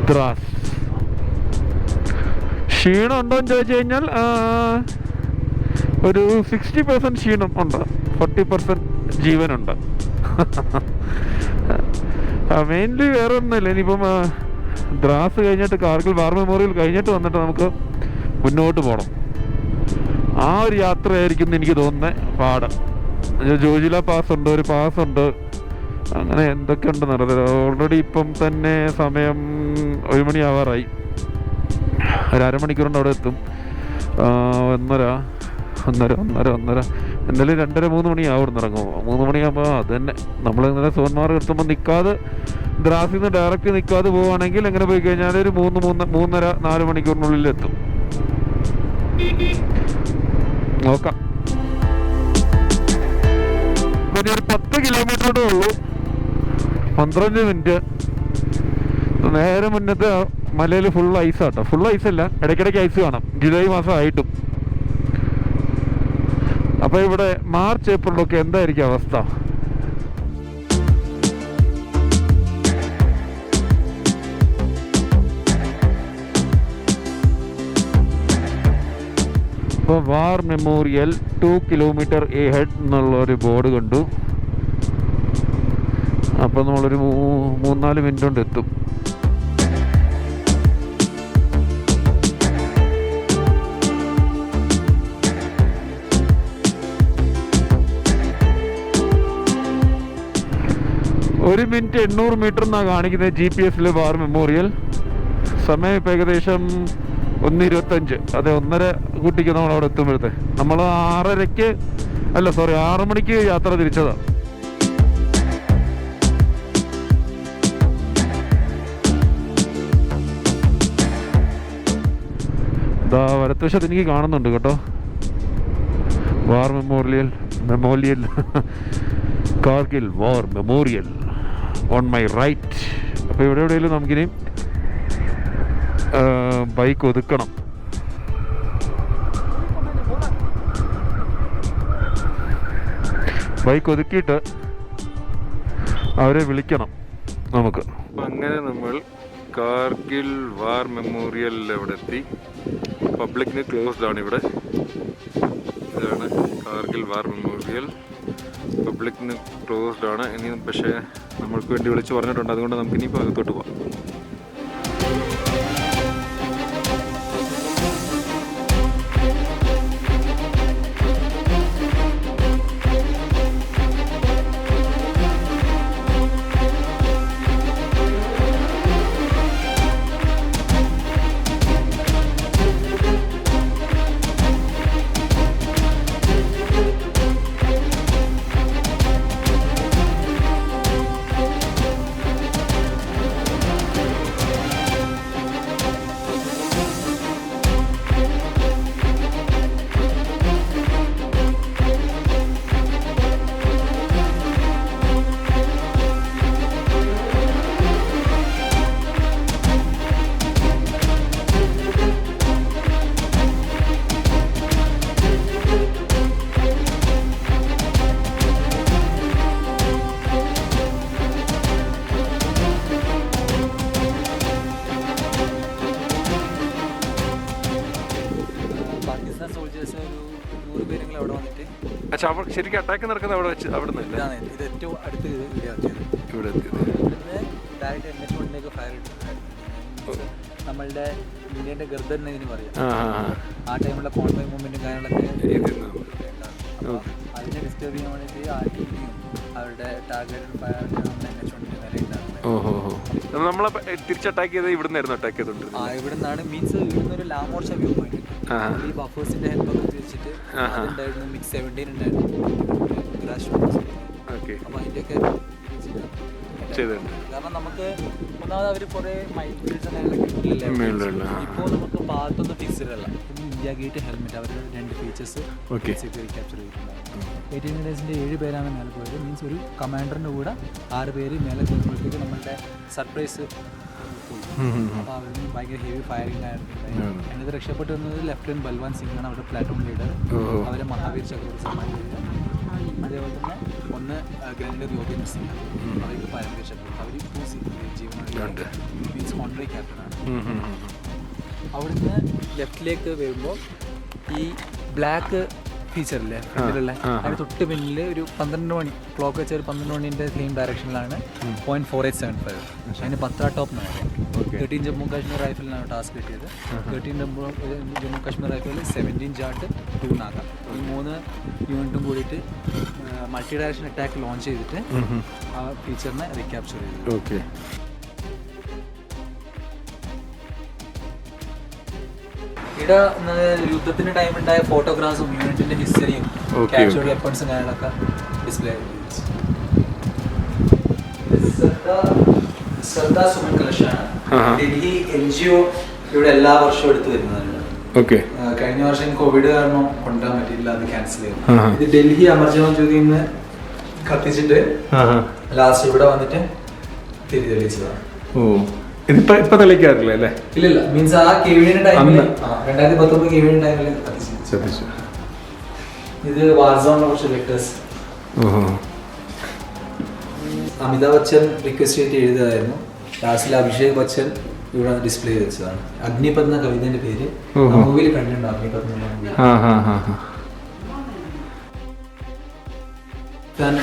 ദ്രാസ് ക്ഷീണം ഉണ്ടോ എന്ന് ചോദിച്ചു കഴിഞ്ഞാൽ ഒരു 60% ക്ഷീണം ഉണ്ട്, 40% ജീവനുണ്ട്. മെയിൻലി വേറെ ഒന്നുമില്ല. ഇനിയിപ്പം ദ്രാസ് കഴിഞ്ഞിട്ട് കാർഗിൽ വാർ മെമ്മോറിയൽ കഴിഞ്ഞിട്ട് വന്നിട്ട് നമുക്ക് മുന്നോട്ട് പോകണം. ആ ഒരു യാത്രയായിരിക്കും എനിക്ക് തോന്നുന്നത് പാട്. ജോജില പാസ് ഉണ്ട്, ഒരു പാസ് ഉണ്ട്, അങ്ങനെ എന്തൊക്കെ ഉണ്ടെന്ന് അറിയില്ല. ഓൾറെഡി ഇപ്പം തന്നെ സമയം 1 മണിയാവാറായി. ഒരു 1/2 മണിക്കൂറുണ്ട് അവിടെ എത്തും. 1:30 എന്തായാലും 2:30-3 മണിയാവും ഇറങ്ങുമ്പോൾ. 3 മണിയാകുമ്പോൾ അത് തന്നെ നമ്മൾ ഇന്നലെ സോൻമാർഗ് എത്തുമ്പോൾ നിൽക്കാതെ ദ്രാസിൽ നിന്ന് ഡയറക്റ്റ് നിൽക്കാതെ പോവുകയാണെങ്കിൽ എങ്ങനെ പോയി കഴിഞ്ഞാൽ ഒരു 3-3:30-4 മണിക്കൂറിനുള്ളിൽ എത്തും. നോക്കാം. പിന്നെ ഒരു 10 കിലോമീറ്ററോടെ ഉള്ളൂ, 12 മിനിറ്റ്. നേരെ മുന്നത്തെ മലയിൽ ഫുൾ ഐസാട്ടോ. ഫുൾ ഐസല്ല, ഇടയ്ക്കിടയ്ക്ക് ഐസ് കാണാം. ജൂലൈ മാസം ആയിട്ടും. അപ്പോൾ ഇവിടെ മാർച്ച് ഏപ്രിലൊക്കെ എന്തായിരിക്കും അവസ്ഥ? അപ്പോൾ വാർ മെമ്മോറിയൽ 2 കിലോമീറ്റർ എഹെഡ് എന്നുള്ളൊരു ബോർഡ് കണ്ടു. അപ്പോൾ നമ്മളൊരു 3-4 മിനിറ്റ് കൊണ്ട് എത്തും. ഒരു മിനിറ്റ് 800 മീറ്റർ എന്നാണ് കാണിക്കുന്നത് GPS വാർ മെമ്മോറിയൽ. സമയം ഇപ്പം ഏകദേശം 1:25. അതെ, 1:30 കൂട്ടിക്ക് നമ്മൾ അവിടെ എത്തുമ്പോഴത്തെ. നമ്മൾ 6 മണിക്ക് യാത്ര തിരിച്ചതാണ്. ഇതാ വലത്തുവശത്ത് എനിക്ക് കാണുന്നുണ്ട് കേട്ടോ war memorial Kargil war memorial. On my right അപ്പോൾ ഇവിടെ എവിടെയെങ്കിലും നമുക്കിനി ബൈക്ക് ഒതുക്കണം. ബൈക്ക് ഒതുക്കിയിട്ട് അവരെ വിളിക്കണം നമുക്ക്. അങ്ങനെ നമ്മൾ കാർഗിൽ വാർ മെമ്മോറിയലിൽ അവിടെ എത്തി. പബ്ലിക്കിന് ക്ലോസ്ഡ് ആണ് ഇവിടെ. ഇതാണ് കാർഗിൽ വാർ മെമ്മോറിയൽ. പബ്ലിക്കിന് ക്ലോസ്ഡ് ആണ്. ഇനി പക്ഷേ നമ്മൾക്ക് വേണ്ടി വിളിച്ച് പറഞ്ഞിട്ടുണ്ട്. അതുകൊണ്ട് നമുക്ക് ഇനിയിപ്പോൾ അകത്തോട്ട് പോകാം. പക്ഷെ അവർ ശരിക്കും അറ്റാക്ക് നടക്കുന്നത് അവിടെ വെച്ച് അവിടെ നിന്ന് ഇത് ഏറ്റവും അടുത്ത് ഇവിടെ ഡയറക്റ്റ് NH1 ഫയർ ഇട്ടിട്ടുണ്ടായിരുന്നു. നമ്മളുടെ ഇന്ത്യൻ്റെ ഗർദൻ ഇതിന് പറയാം. ആ ടൈമിലുള്ള കോൺവോയ് മൂവ്മെൻറ്റും കാര്യങ്ങളൊക്കെ അതിനെ ഡിസ്റ്റർബ് ചെയ്യാൻ വേണ്ടിയിട്ട് ആ ടീമിയും അവരുടെ ടാർഗറ്റഡ് ഫയർ NH1 നേരെ ഉണ്ടായിരുന്നത്. നമ്മളെ തിരിച്ച് അറ്റാക്ക് ചെയ്ത് ഇവിടെ നിന്നായിരുന്നു അറ്റാക്ക് ചെയ്തോണ്ടിരുന്നത്. ഇവിടെ നിന്നാണ് മീൻസ് ഇവിടുന്ന് ഒരു ലാമോർച്ച വ്യൂ പോയിന്റ് ഈ ബഫേഴ്സിന്റെ ഹെൽപ്പൊക്കെ ഉപയോഗിച്ചിട്ട് ഉണ്ടായിരുന്നു. മിക്സ് 17 ഉണ്ടായിരുന്നു. അപ്പോൾ അതിൻ്റെയൊക്കെ കാരണം നമുക്ക് ഒന്നാമത് അവർ കുറേ മൈൻഡ്സ് ഇപ്പോൾ നമുക്ക് ഭാഗത്തൊന്നും ഫിക്സഡല്ല. ഇന്ത്യ ഗേറ്റ് ഹെൽമെറ്റ് അവരുടെ 2 ഫീച്ചേഴ്സ് സെക്യൂരിറ്റി ക്യാപ്ചർ ചെയ്തിട്ടുണ്ടായിരുന്നു. 18 ഡേയ്സിൻ്റെ 7 പേരാണ് മേലെ പോയത്. മീൻസ് ഒരു കമാൻഡറിൻ്റെ കൂടെ 6 പേര് മേലെ കയറുമ്പോഴത്തേക്ക് നമ്മളുടെ സർപ്രൈസ്. അപ്പോൾ അവരിന് ഭയങ്കര ഹെവി ഫയറിംഗ് ആയിരുന്നു. എന്നിട്ട് രക്ഷപ്പെട്ടു വന്നത് ലെഫ്റ്റനന്റ് ബൽവാൻ സിംഗ് ആണ്, അവരുടെ പ്ലാറ്റൂൺ ലീഡർ. അവരെ മഹാവീർ ചക്രവർത്തി സമ്മാനിക്കുക. അതേപോലെ തന്നെ ഒന്ന് ഗ്രനേഡിയർ യോഗേന്ദ്ര സിംഗ്, അവർക്ക് പരമവീർ ചക്രവർത്തി. അവർ 2 ജീവനുണ്ട്. മീൻസ് ഓണററി ക്യാപ്റ്റനാണ്. അവിടുന്ന് ലെഫ്റ്റിലേക്ക് വരുമ്പോൾ ഈ ബ്ലാക്ക് ഫീച്ചറില്ലേ ഫ്രണ്ടിലുള്ള അതിന് തൊട്ട് പിന്നിൽ ഒരു 12 മണി ക്ലോക്ക് വെച്ച ഒരു 12 മണിൻ്റെ സെയിം ഡയറക്ഷനിലാണ് .4875. അതിന് 10 ടോപ്പ് എന്ന് പറയാം. 13 ജമ്മു കാശ്മീർ റൈഫിളിനാണ് ടാസ്ക് കിട്ടിയത്. 13 ജമ്മു കാശ്മീർ റൈഫിളിൽ 17 ജാട്ട് 2 നാഗ ഈ 3 യൂണിറ്റും കൂടിയിട്ട് മൾട്ടി ഡയറക്ഷൻ അറ്റാക്ക് ലോഞ്ച് ചെയ്തിട്ട് ആ ഫീച്ചറിനെ റീക്യാപ്ചർ ചെയ്തു. ഇവിടെ യുദ്ധത്തിന്റെ ടൈമുണ്ടായ ഫോട്ടോഗ്രാഫ്സും യൂണിറ്റിന്റെ ഹിസ്റ്ററിയും ക്യാപ്ചർഡ് വെപ്പൺസും കാര്യങ്ങളൊക്കെ ഡിസ്പ്ലേ ശ്രദ്ധ സുമൻ കളക്ഷനാണ്. ഡൽഹി NGO ഇവിടെ എല്ലാ വർഷവും എടുത്തു വരുന്നതാണ്. കഴിഞ്ഞ വർഷം കോവിഡ് കാരണം കൊണ്ടുവരാൻ പറ്റിയില്ല, അത് ക്യാൻസൽ ചെയ്തു. ഇത് ഡൽഹി അമർജവാൻ ജ്യോതിയിൽ നിന്ന് കത്തിച്ചിട്ട് ലാസ്റ്റ് ഇവിടെ വന്നിട്ട് തിരി തെളിയിച്ചതാണ്. ഇപ്പൊ തെളിയിക്കാറില്ല അല്ലേ? ഇല്ല, മീൻസ് ആ കേവിയുടെ ടൈമിൽ 2019 കേവിയുടെ ടൈമിൽ കത്തിച്ചു. ഇത് വാർസോണിനെ കുറിച്ച് ലെറ്റേഴ്സ് അമിതാഭ് ബച്ചൻ റിക്വസ്റ്റ് ചെയ്തിട്ട് എഴുതിയതായിരുന്നു. ലാസ്റ്റിൽ അഭിഷേക് ബച്ചൻ ഇവിടെ ഡിസ്പ്ലേ ചെയ്ത് വെച്ചതാണ്. അഗ്നിപത് എന്ന കവിതന്റെ പേര് മൂവിയിൽ കണ്ടിട്ടുണ്ടോ? അഗ്നിപത്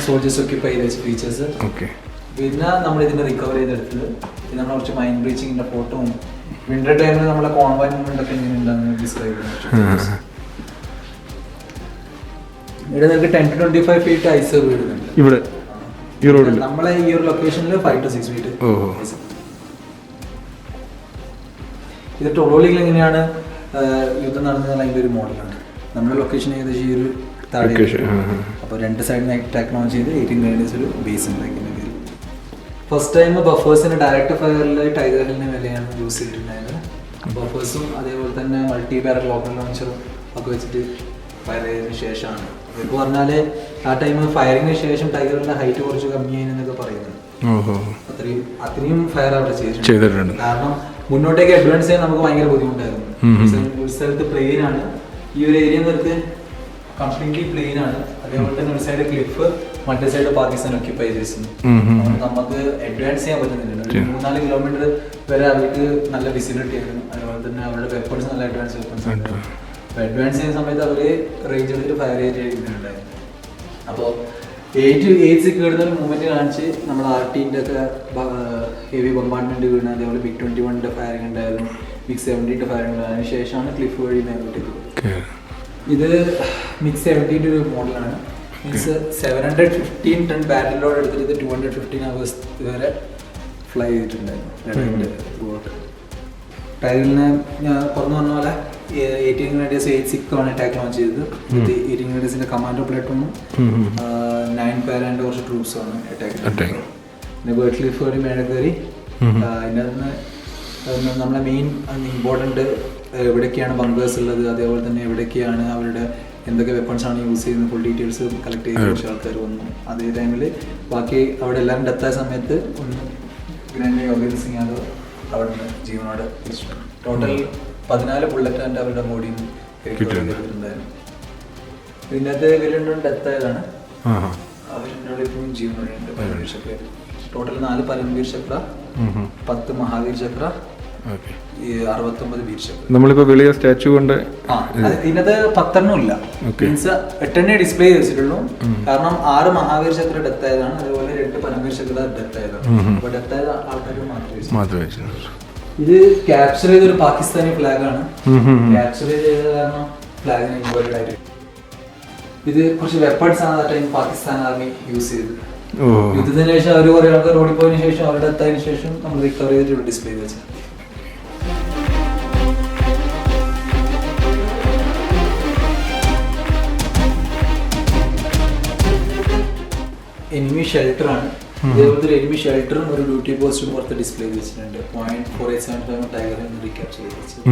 സോൾജേഴ്സ് ഒക്കെ ഇപ്പൊ ചെയ്ത ഫീച്ചേഴ്സ്. പിന്നെ നമ്മൾ ഇതിനെ റിക്കവർ ചെയ്തെടുത്തത് പിന്നെ നമ്മൾ കുറച്ച് മൈൻഡ് ബ്രീച്ചിങ്ങിന്റെ ഫോട്ടോയും വിന്റർ ടൈമിൽ നമ്മളെ കോൺവോയ് മൂവ്മെന്റ് ഒക്കെ എങ്ങനെ ഉണ്ടാകുന്ന ഡിസ്ക്രൈബ് ചെയ്യുന്നത്. ഇവിടെ നിങ്ങൾക്ക് 10 to 25 ഫീറ്റ് ഐസ് വീടുന്നുണ്ട് ഇവിടെ ഈ റോഡിൽ. നമ്മളെ ഈ ഒരു ലൊക്കേഷനിൽ 5 to 6 ഫീറ്റ്. ഇത് ടൊറോളിയിൽ എങ്ങനെയാണ് യുദ്ധം നടന്നത് അതിൻ്റെ ഒരു മോഡലാണ്. നമ്മുടെ ലൊക്കേഷൻ ഏകദേശം ഈ ഒരു താഴെ. അപ്പോൾ 2 സൈഡിൽ അറ്റാക്ക് ലോഞ്ച് ചെയ്ത് 18 ഗ്രനേഡ്സ് ഒരു ബേസ് ഉണ്ടാക്കിയ പേര്. ഫസ്റ്റ് ടൈം ബഫേഴ്സിന് ഡയറക്റ്റ് ഫയറിൽ ടൈഗർ ഹില്ലിന് വിലയാണ് യൂസ് ചെയ്തിട്ടുണ്ടായത്. ബഫേഴ്സും അതേപോലെ തന്നെ മൾട്ടി ബാരൽ ലോക്കൽ ലോഞ്ചറും ഒക്കെ വെച്ചിട്ട് ഫയർ ചെയ്തതിന് ശേഷമാണ്. ഇപ്പോൾ പറഞ്ഞാൽ ആ ടൈം ഫയറിങ്ങിന് ശേഷം ടൈഗറിൻ്റെ ഹൈറ്റ് കുറച്ച് കമ്മിയായി എന്നൊക്കെ പറയുന്നുണ്ട്. അത്രയും ഫയർ അവിടെ ചെയ്തിട്ടുണ്ട്. കാരണം മുന്നോട്ടേക്ക് അഡ്വാൻസ് ചെയ്യാൻ നമുക്ക് ഭയങ്കര ബുദ്ധിമുട്ടായിരുന്നു. ഒരു സ്ഥലത്ത് പ്ലെയിൻ ആണ്, ഈ ഒരു ഏരിയ നിർത്തി കംപ്ലീറ്റ്ലി പ്ലെയിൻ ആണ്. അതേപോലെ തന്നെ ഒരു സൈഡ് ക്ലിഫ്, മറ്റേ സൈഡ് പാകിസ്ഥാൻ ഒക്യുപ്പൈ ചെയ്തിരുന്നു. നമുക്ക് അഡ്വാൻസ് ചെയ്യാൻ പറ്റുന്നില്ല. ഒരു 3-4 കിലോമീറ്റർ വരെ അവർക്ക് നല്ല വിസിബിലിറ്റി ആയിരുന്നു. അതുപോലെ തന്നെ അവരുടെ വെപ്പൺസ് നല്ല അഡ്വാൻസ് വെപ്പൺസ് ആയിരുന്നു. അഡ്വാൻസ് ചെയ്യുന്ന സമയത്ത് അവര് റേഞ്ച് എടുത്തിട്ട് ഫയർ ചെയ്തിട്ടുണ്ടായിരുന്നു. അപ്പോൾ 8 കീഴുന്ന ഒരു മൂവ്മെന്റ് കാണിച്ച് നമ്മൾ RT-ന്റെ ഒക്കെ ഹെവി ബോംബാർഡ്മെന്റ് വീണ്, അതേപോലെ MiG-21 ഫയറിംഗ് ഉണ്ടായിരുന്നു, MiG-17 ഫയറിംഗ് ഉണ്ടായിരുന്നു. അതിന് ശേഷമാണ് ക്ലിഫ് വഴി നേരിട്ടത്. ഇത് MiG-17 ഒരു മോഡലാണ്. മീൻസ് 715 ടൺ ബാറ്റിൽ ലോഡ് എടുത്തിട്ട് 215 hours വരെ ഫ്ലൈ ചെയ്തിട്ടുണ്ടായിരുന്നു. ടൈഗറിനെ ഞാൻ പറഞ്ഞു പറഞ്ഞ പോലെ 18 Grenadiers 8 ആണ് അറ്റാക്ക് ലോഞ്ച് ചെയ്തത്. 18 Grenadiersന്റെ കമാൻഡോ പ്ലാറ്റ്ഫോമും 9 പാര ആൻഡ് കുറച്ച് ട്രൂപ്സും ആണ് അറ്റാക്ക്. പിന്നെ ബേർട്ട്ലിഫ് വഴി മേലെ കയറി അതിനകത്ത് നമ്മളെ മെയിൻ ഇമ്പോർട്ടൻറ്റ് എവിടേക്കാണ് ബങ്കേഴ്സ് ഉള്ളത്, അതേപോലെ തന്നെ എവിടേക്കാണ് അവരുടെ എന്തൊക്കെ വെപ്പൺസ് ആണ് യൂസ് ചെയ്യുന്നത്, ഫുൾ ഡീറ്റെയിൽസ് കളക്ട് ചെയ്ത് കുറച്ച് ആൾക്കാർ വന്നു. അതേ ടൈമിൽ ബാക്കി അവിടെ എല്ലാവരും ഡെത്തായ സമയത്ത് യോഗേന്ദ്ര സിംഗ് യാദവ് അവിടെ നിന്ന് ജീവനോട് ടോട്ടൽ 14 ബുള്ളറ്റ് അവരുടെ ബോഡിയിൽ കിട്ടിയിട്ടുണ്ടായിരുന്നു. ഇതിനകത്ത് ഇവരുണ്ടും ഡെത്തായതാണ്. അവരുടെ ഇപ്പം ജീവനോടെയുണ്ട്. പരംവീർ ചക്ര ടോട്ടൽ 4 പരംവീർ ചക്ര, 10 മഹാവീർ ചക്ര, 69 വീർ ചക്ര. നമ്മളിപ്പോ വലിയ സ്റ്റാച്ചു കൊണ്ട് ഇതിനകത്ത് 10 ഇല്ല, മീൻസ് 8 ഡിസ്പ്ലേ ചെയ്തിട്ടുള്ളൂ. കാരണം 6 മഹാവീർ ചക്ര ഡെത്ത് ആയതാണ്, അതേപോലെ 2 പരംവീർ ചക്ര ഡെത്ത് ആയതാണ്. അപ്പൊ ഡെത്ത് ആയത് ആൾക്കാർ മാത്രമേ. ഇത് ക്യാപ്ചർ ചെയ്തൊരു പാകിസ്ഥാനി ഫ്ലാഗ് ആണ്. ക്യാപ്ചർ ചെയ്ത കാരണം ഫ്ലാഗിന് ഇമ്പോർട്ടഡ് ആയിട്ട് ഇത് കുറച്ച് വെപ്പൺസ് ആണ് ആ ടൈം പാകിസ്ഥാൻ ആർമി യൂസ് ചെയ്തത്. യുദ്ധത്തിന് ശേഷം അവർ കുറെ ആൾക്കാർ ഓടിപ്പോയതിനു ശേഷം അവരുടെ എത്തതിനു ശേഷം നമ്മൾ റിക്കവർ ചെയ്തിട്ട് ഡിസ്പ്ലേ ചെയ്ത് വെച്ചത്. എനിമി ഷെൽട്ടർ ആണ്. ഇതേപോലത്തെ ഒരു എനിമി ഷെൽട്ടറും ഒരു ഡ്യൂട്ടി പോസ്റ്റും പുറത്ത് ഡിസ്പ്ലേ ചെയ്ത് വെച്ചിട്ടുണ്ട്. 0.4875 ടൈഗറിൽ നിന്ന് റീക്യാപ്ചർ ചെയ്ത് വെച്ചത്.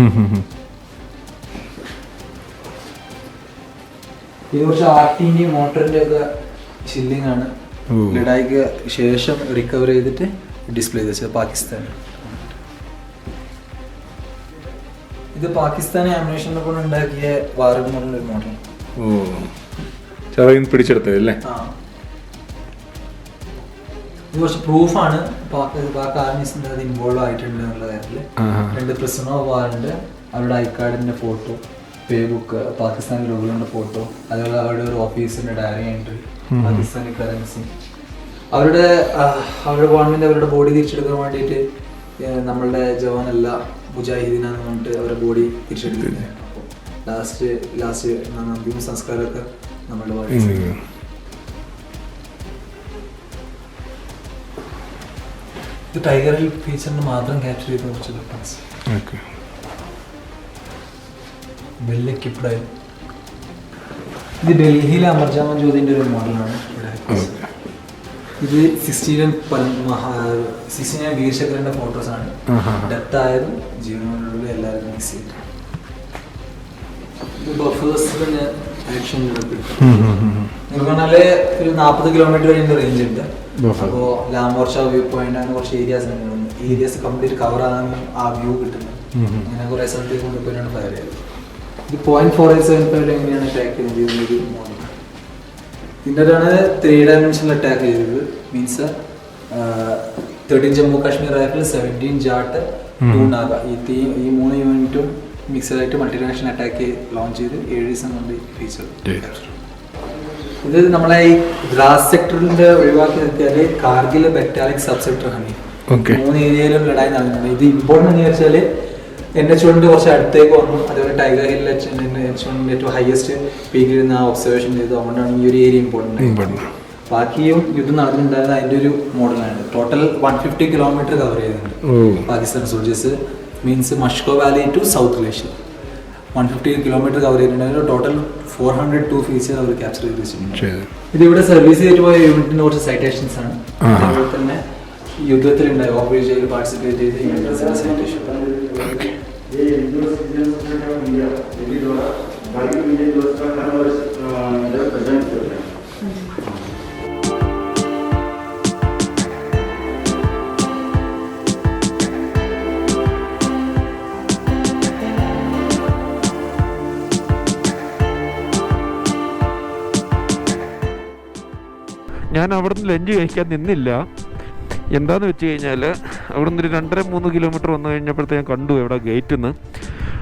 ഇത് കുറച്ച് RT-ന്റെയും മോട്ടറിന്റെ ഒക്കെ ചില്ലിങ് ആണ്. ലഡായിക്ക് ശേഷം റിക്കവർ ചെയ്തിട്ട് ഡിസ്പ്ലേ ചെയ്ത് വെച്ചത് പാകിസ്ഥാൻ. ഇത് പാകിസ്ഥാനി ആംബുലേഷനെ കൊണ്ട് ഉണ്ടാക്കിയ വാറഡ് എന്ന് പറഞ്ഞൊരു മോഡൽ. പിടിച്ചെടുത്തല്ലേ? ഇത് കുറച്ച് പ്രൂഫാണ് പാക് ആർമീസിന്റെ അത് ഇൻവോൾവ് ആയിട്ടുണ്ട് എന്നുള്ള കാര്യത്തില്. 2 പ്രിസണർ ഓഫ് വാറുണ്ട്, അവരുടെ ഐകാർഡിന്റെ ഫോട്ടോ, പേ ബുക്ക്, പാകിസ്ഥാനി റൂളുകളുടെ ഫോട്ടോ, അതേപോലെ അവരുടെ ഒരു ഓഫീസിന്റെ ഡയറി എൻട്രി, പാകിസ്ഥാനി കറൻസി, അവരുടെ ഗവൺമെന്റ് അവരുടെ ബോഡി തിരിച്ചെടുക്കാൻ വേണ്ടിയിട്ട് നമ്മളുടെ ജവാനല്ല മുജാഹിദീനാന്ന് പറഞ്ഞിട്ട് അവരുടെ ബോഡി തിരിച്ചെടുക്കുന്നത്. അപ്പോൾ ലാസ്റ്റ് അന്തിമ സംസ്കാരമൊക്കെ നമ്മളുടെ ബോഡി. ഇത് ടൈഗറിൽ ഫീച്ചറിന് മാത്രം ക്യാപ്ചർ ചെയ്ത കുറച്ച് വെപ്പൺസ്. വെൽ എക്യുപ്ഡ് ആയി. ഇത് ഡൽഹിയിലെ അമർജാമൻ ജ്യോതിൻ്റെ ഒരു മോഡലാണ്. ഇത് 16 വീർ ചക്രന്റെ ഫോട്ടോസ് ആണ്. ഡെത്ത് ആയതും ജീവനോടുള്ള എല്ലാവരും മിക്സ് ചെയ്തിട്ട്. ഇത് ബഫേഴ്സിന്റെ ആക്ഷൻ പറഞ്ഞാല് ഒരു 40 കിലോമീറ്റർ കഴിഞ്ഞ റേഞ്ച് ഉണ്ട്. അപ്പോൾ ലാമോർച്ച വ്യൂ പോയിന്റ് ആണ്, കുറച്ച് ഏരിയാസ് ഏരിയാസ് കംപ്ലീറ്റ് കവർ ആകാനും ആ വ്യൂ കിട്ടുന്നത്. അങ്ങനെ കുറെ സ്ഥലത്തേക്ക് കൊണ്ടുപോയാണ് ഫയർ ചെയ്തത്. ഇത് 0.4875 എങ്ങനെയാണ് അറ്റാക്ക് ചെയ്തത് മോഡൽ. ഇതിൻ്റെതാണ് 3 dimensional അറ്റാക്ക് ചെയ്തത്. മീൻസ് 13 ജമ്മു കാശ്മീർ റൈഫിൾ, 17 ജാട്ട്, 2 നാഗ, ഈ 3 യൂണിറ്റും മിക്സഡ് ആയിട്ട് മൾട്ടിനാഷണൽ അറ്റാക്ക് ലോഞ്ച് ചെയ്ത് 7 ദിവസം കൊണ്ട് ഫീച്ചർ. ഇത് നമ്മളെ ഈ ദ്രാസ് സെക്ടറിന്റെ ഒഴിവാക്കി നിർത്തിയാല് Kargil, Batalik, sub sector, honey 3 ഏരിയയിലും ലഡായി നടക്കുന്നുണ്ട്. ഇത് ഇമ്പോർട്ടൻ്റ് എന്ന് വെച്ചാൽ NH1 കുറച്ച് അടുത്തേക്ക് വന്നു. അതേപോലെ ടൈഗർ ഹിൽ NH1 ഏറ്റവും ഹയസ്റ്റ് പീക്കിൽ നിന്ന് ആ ഒബ്സർവേഷൻ ചെയ്തു. അതുകൊണ്ടാണ് ഈ ഒരു ഏരിയ ഇമ്പോർട്ടൻ്റ്. ബാക്കിയും യുദ്ധം നടന്നിട്ടുണ്ടായത് അതിൻ്റെ ഒരു മോഡലാണ്. ടോട്ടൽ 150 കിലോമീറ്റർ കവർ ചെയ്തിട്ടുണ്ട് Pakistan soldiers. Means Mushkoh valley to south glacier 150 kilometre cover ചെയ്തിട്ടുണ്ടായിരുന്നു. ടോട്ടൽ 402 ഫീച്ചർ അവർ ക്യാപ്ചർ ചെയ്ത് വെച്ചിട്ടുണ്ട്. ഇതിവിടെ സർവീസ് ചെയ്തിട്ട് പോയ യൂണിറ്റിന്റെ കുറച്ച് സൈറ്റേഷൻസ് ആണ്. അതുപോലെ തന്നെ യുദ്ധത്തിലുണ്ടായ ഓപ്പറേഷനിൽ പാർട്ടിസിപ്പേറ്റ് ചെയ്ത യൂണിറ്റ്സിന്റെ സൈറ്റേഷൻ. ഞാൻ അവിടെ നിന്ന് ലഞ്ച് കഴിക്കാൻ നിന്നില്ല. എന്താണെന്ന് വെച്ച് കഴിഞ്ഞാൽ അവിടെ നിന്ന് ഒരു 2.5-3 കിലോമീറ്റർ വന്നു കഴിഞ്ഞപ്പോഴത്തെ ഞാൻ കണ്ടു എവിടെ ഗേറ്റിൽ നിന്ന്.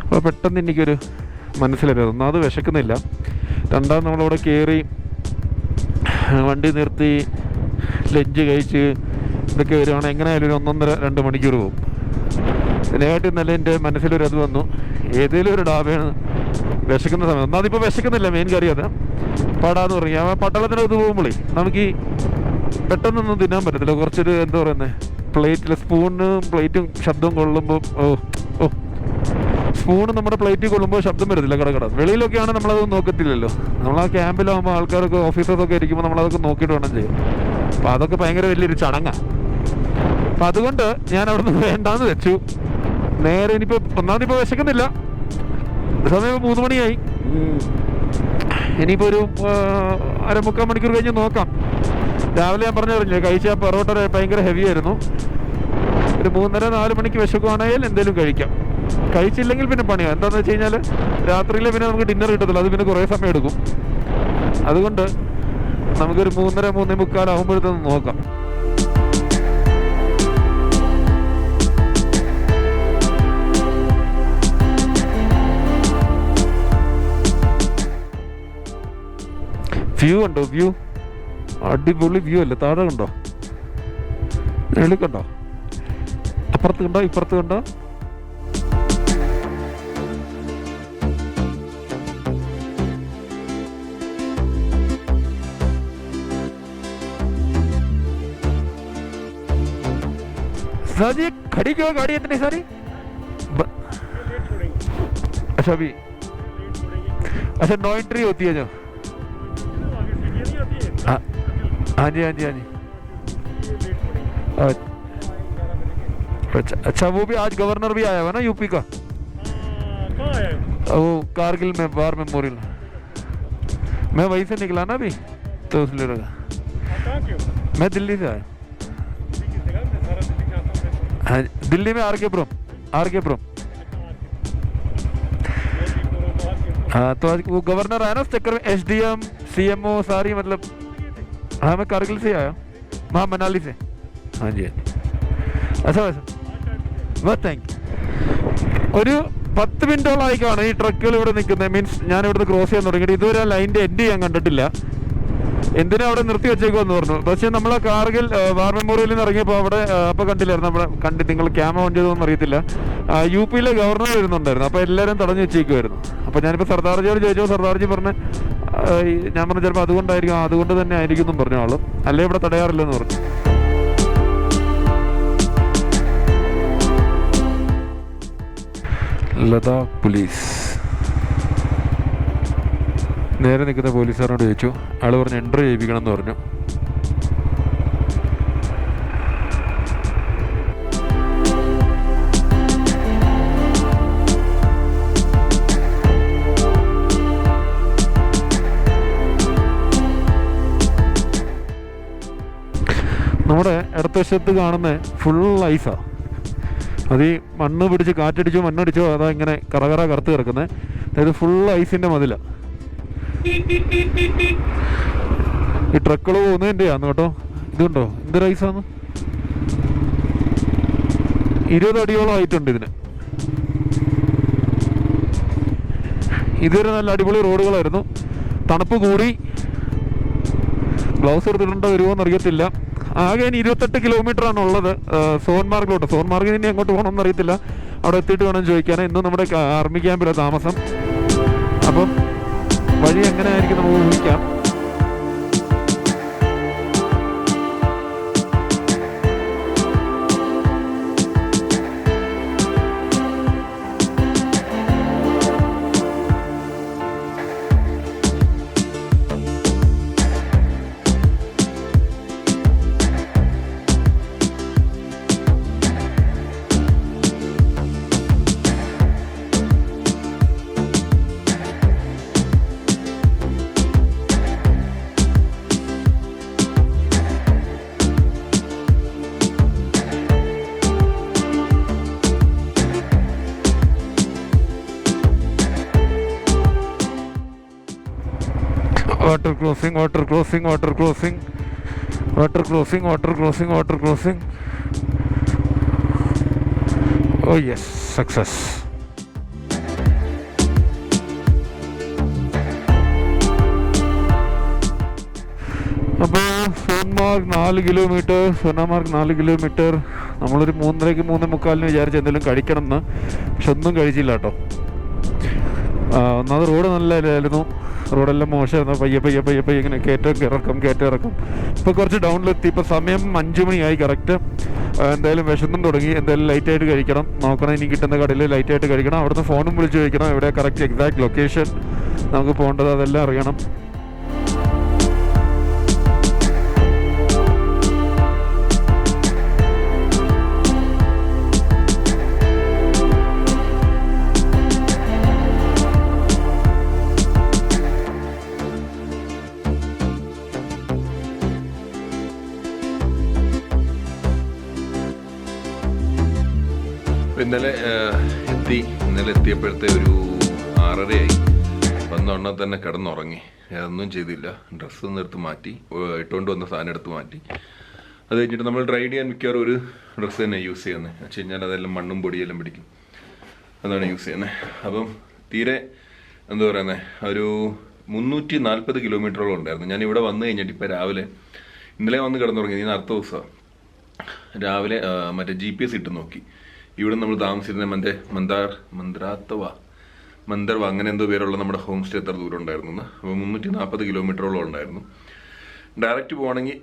അപ്പോൾ പെട്ടെന്ന് എനിക്കൊരു മനസ്സിലായത്, ഒന്നാമത് വിശക്കുന്നില്ല, രണ്ടാമത് നമ്മളവിടെ കയറി വണ്ടി നിർത്തി ലഞ്ച് കഴിച്ച് ഇതൊക്കെ വരുവാണെങ്കിൽ എങ്ങനെയായാലും ഒരു 1.5-2 മണിക്കൂർ പോകും. ഇതിനെക്കാട്ടി നല്ല എൻ്റെ മനസ്സിലൊരു അത് വന്നു, ഏതെങ്കിലും ഒരു ഡാബയാണ് വിശക്കുന്ന സമയം. ഒന്നാമതിപ്പോൾ വിശക്കുന്നില്ല, മെയിൻ കാര്യം അത് പടാന്ന് പറഞ്ഞു. ആ പട്ടാളത്തിനകത്ത് പോകുമ്പോഴേ നമുക്ക് ഈ പെട്ടെന്നൊന്നും തിന്നാൻ പറ്റത്തില്ല. കുറച്ചൊരു എന്താ പറയുന്നത്, പ്ലേറ്റിൽ പ്ലേറ്റും ശബ്ദം കൊള്ളുമ്പോൾ സ്പൂണ് നമ്മുടെ പ്ലേറ്റിൽ കൊള്ളുമ്പോൾ ശബ്ദം വരത്തില്ല കട. വെളിയിലൊക്കെയാണ് നമ്മളത് നോക്കത്തില്ലല്ലോ. നമ്മൾ ആ ക്യാമ്പിലാകുമ്പോൾ ആൾക്കാരൊക്കെ ഓഫീസേഴ്സൊക്കെ ഇരിക്കുമ്പോൾ നമ്മളതൊക്കെ നോക്കിയിട്ട് വേണം ചെയ്യും. അപ്പോൾ അതൊക്കെ ഭയങ്കര വലിയൊരു ചടങ്ങാണ്. അപ്പം അതുകൊണ്ട് ഞാൻ അവിടെ നിന്ന് വേണ്ടാന്ന് വെച്ചു. നേരെ ഇനിയിപ്പോൾ ഒന്നാമതിപ്പോൾ വിശക്കുന്നില്ല, സമയം 3 മണിയായി. ഇനിയിപ്പോൾ ഒരു 3/4 മണിക്കൂർ കഴിഞ്ഞ് നോക്കാം. രാവിലെ ഞാൻ പറഞ്ഞില്ലേ, കഴിച്ച പൊറോട്ട ഭയങ്കര ഹെവി ആയിരുന്നു. ഒരു 3:30-4 മണിക്ക് വിശക്കുവാണെങ്കിൽ എന്തെങ്കിലും കഴിക്കാം. കഴിച്ചില്ലെങ്കിൽ പിന്നെ പണിയാണ്. എന്താണെന്ന് വെച്ച് കഴിഞ്ഞാൽ രാത്രിയിൽ പിന്നെ നമുക്ക് ഡിന്നർ കിട്ടത്തില്ല, അത് പിന്നെ കുറേ സമയം എടുക്കും. അതുകൊണ്ട് നമുക്കൊരു 3:30-3:45 ആകുമ്പോഴത്തേന്ന് നോക്കാം. വ്യൂ ഉണ്ടോ? വ്യൂ അടിപൊളി വ്യൂ അല്ലേ? താഴെ കണ്ടോ, മേളിൽ കണ്ടോ, അപ്പുറത്ത് കണ്ടോ, ഇപ്പുറത്ത് കണ്ടോ? जी खड़ी क्यों गाड़ी इतनी सारी? अच्छा अभी अच्छा 9 एंट्री होती है जो? हाँ जी हाँ जी हाँ जी। अच्छा वो भी आज गवर्नर भी आया हुआ ना यूपी का? वो कारगिल में वार मेमोरियल। मैं वहीं से निकला ना अभी, तो इसलिए लगा। मैं दिल्ली से आया। हाँ दिल्ली में आरकेपुरम। हाँ तो आज वो गवर्नर आया ना, उस चक्कर में SDM CMO सारी, मतलब हाँ मैं कारगिल से आया, वहाँ मनाली से। हाँ जी अच्छा वैसा बस താങ്ക് യു. ഒരു 10 മിനിറ്റോളായിക്കാണ് ഈ ട്രക്കുകൾ ഇവിടെ നിൽക്കുന്നത്. മീൻസ് ഞാൻ ഇവിടുന്ന് ക്രോസ് ചെയ്യാൻ തുടങ്ങിയിട്ട് ഇതുവരെ ലൈൻ്റെ എൻഡ് ചെയ്യാൻ കണ്ടിട്ടില്ല. എന്തിനാ അവിടെ നിർത്തി വെച്ചേക്കുമെന്ന് പറഞ്ഞു. പക്ഷേ നമ്മൾ കാർഗിൽ വാർ മെമ്മോറിയലിൽ നിന്ന് ഇറങ്ങിയപ്പോൾ അവിടെ അപ്പോൾ കണ്ടില്ലായിരുന്നു, നമ്മുടെ നിങ്ങൾ ക്യാമറ ഓൺ ചെയ്തോന്നും അറിയത്തില്ല, UP ഗവർണർ വരുന്നുണ്ടായിരുന്നു. അപ്പോൾ എല്ലാവരും തടഞ്ഞു വെച്ചേക്കുമായിരുന്നു. അപ്പോൾ ഞാനിപ്പോൾ സർദാർജിയോട് ചോദിച്ചപ്പോൾ സർദാർജി പറഞ്ഞ്, ഞാൻ പറഞ്ഞു ചിലപ്പോൾ അതുകൊണ്ടായിരിക്കും, അതുകൊണ്ട് തന്നെ ആയിരിക്കും എന്നും പറഞ്ഞു ആളും, അല്ലേ ഇവിടെ തടയാറില്ലെന്ന് പറഞ്ഞു. ലഡാക്ക് പോലീസ്. നേരെ നിൽക്കുന്ന പോലീസുകാരോട് ചോദിച്ചു, ആൾ പറഞ്ഞു എൻട്രി ചെയ്യിപ്പിക്കണം എന്ന് പറഞ്ഞു. നമ്മുടെ ഇടതുവശത്ത് കാണുന്ന ഫുൾ ഐസാണ്. അത് ഈ മണ്ണ് പിടിച്ച് കാറ്റടിച്ചോ മണ്ണടിച്ചോ അതാ ഇങ്ങനെ കറുത്ത് കിടക്കുന്നത്. അതായത് ഫുൾ ഐസിൻ്റെ മതിലാണ്. ഈ ട്രക്കുകൾ പോകുന്നതിൻ്റെയാണ് കേട്ടോ. ഇതുണ്ടോ എന്തൊരു ഐസാണ്, 20 അടിയോളം ആയിട്ടുണ്ട് ഇതിന്. ഇതൊരു നല്ല അടിപൊളി റോഡുകളായിരുന്നു. തണുപ്പ് കൂടി, ഗ്ലൗസ് എടുത്തിട്ടുണ്ടോ വരുമോ എന്നറിയത്തില്ല. ആകെ ഇനി 28 കിലോമീറ്ററാണ് ഉള്ളത് സോൻമാർഗിലോട്ട്. സോൻമാർഗിൽ ഇനി എങ്ങോട്ട് പോകണമെന്ന് അറിയത്തില്ല, അവിടെ എത്തിയിട്ട് വേണം ചോദിക്കാൻ. ഇന്നും നമ്മുടെ ആർമി ക്യാമ്പിലാണ് താമസം. അപ്പം വഴി എങ്ങനെയായിരിക്കും നമുക്ക് ഊഹിക്കാം. Water crossing water crossing, water crossing, water crossing. Oh yes, success. അപ്പോൾ സോൻമാർഗ് 4 കിലോമീറ്റർ, സോനാമാർഗ് 4 കിലോമീറ്റർ. നമ്മളൊരു 3:30 3:45 വിചാരിച്ച് എന്തെങ്കിലും കഴിക്കണം എന്ന്, പക്ഷെ ഒന്നും കഴിച്ചില്ല കേട്ടോ. ഒന്നാമത് റോഡ് നല്ലതായിരുന്നു, റോഡെല്ലാം മോശമായിരുന്നു. പയ്യെ ഇങ്ങനെ കയറ്റം ഇറക്കം. ഇപ്പോൾ കുറച്ച് ഡൗണിലെത്തി. ഇപ്പോൾ സമയം 5 മണിയായി കറക്റ്റ്. എന്തായാലും വിശന്നും തുടങ്ങി. എന്തായാലും ലൈറ്റായിട്ട് കഴിക്കണം, നോക്കണം. ഇനി കിട്ടുന്ന കടയിൽ ലൈറ്റായിട്ട് കഴിക്കണം. അവിടുന്ന് ഫോണും വിളിച്ച് ചോദിക്കണം എവിടെ കറക്റ്റ് എക്സാക്ട് ലൊക്കേഷൻ നമുക്ക് പോകേണ്ടത്, അതെല്ലാം അറിയണം. ഇന്നലെ എത്തിയപ്പോഴത്തെ ഒരു 6:30 വന്നോണ്ണം തന്നെ കിടന്നുറങ്ങി. അതൊന്നും ചെയ്തില്ല. ഡ്രസ്സൊന്നും എടുത്ത് മാറ്റി, ഇട്ടുകൊണ്ട് വന്ന സാധനം എടുത്ത് മാറ്റി. അത് കഴിഞ്ഞിട്ട് നമ്മൾ ഡ്രൈ ചെയ്യാൻ മിക്കവാറും ഒരു ഡ്രസ്സ് തന്നെ യൂസ് ചെയ്യുന്നത്. വെച്ച് കഴിഞ്ഞാൽ അതെല്ലാം മണ്ണും പൊടിയെല്ലാം പിടിക്കും, അതാണ് യൂസ് ചെയ്യുന്നത്. അപ്പം തീരെ എന്താ പറയുന്നത്, ഒരു 340 കിലോമീറ്ററോളം ഉണ്ടായിരുന്നു. ഞാൻ ഇവിടെ വന്നു കഴിഞ്ഞിട്ട് ഇപ്പോൾ രാവിലെ, ഇന്നലെ വന്ന് കിടന്നുറങ്ങി. ഇന്ന് അടുത്ത ദിവസമാണ് രാവിലെ മറ്റേ GPS ഇട്ട് നോക്കി. ഇവിടെ നമ്മൾ താമസിച്ചിരുന്ന മന്ദർവ അങ്ങനെ എന്തോ പേരുള്ള നമ്മുടെ ഹോം സ്റ്റേ എത്ര ദൂരം ഉണ്ടായിരുന്നു. അപ്പോൾ 340 കിലോമീറ്ററോളം ഉണ്ടായിരുന്നു. ഡയറക്റ്റ് പോകണമെങ്കിൽ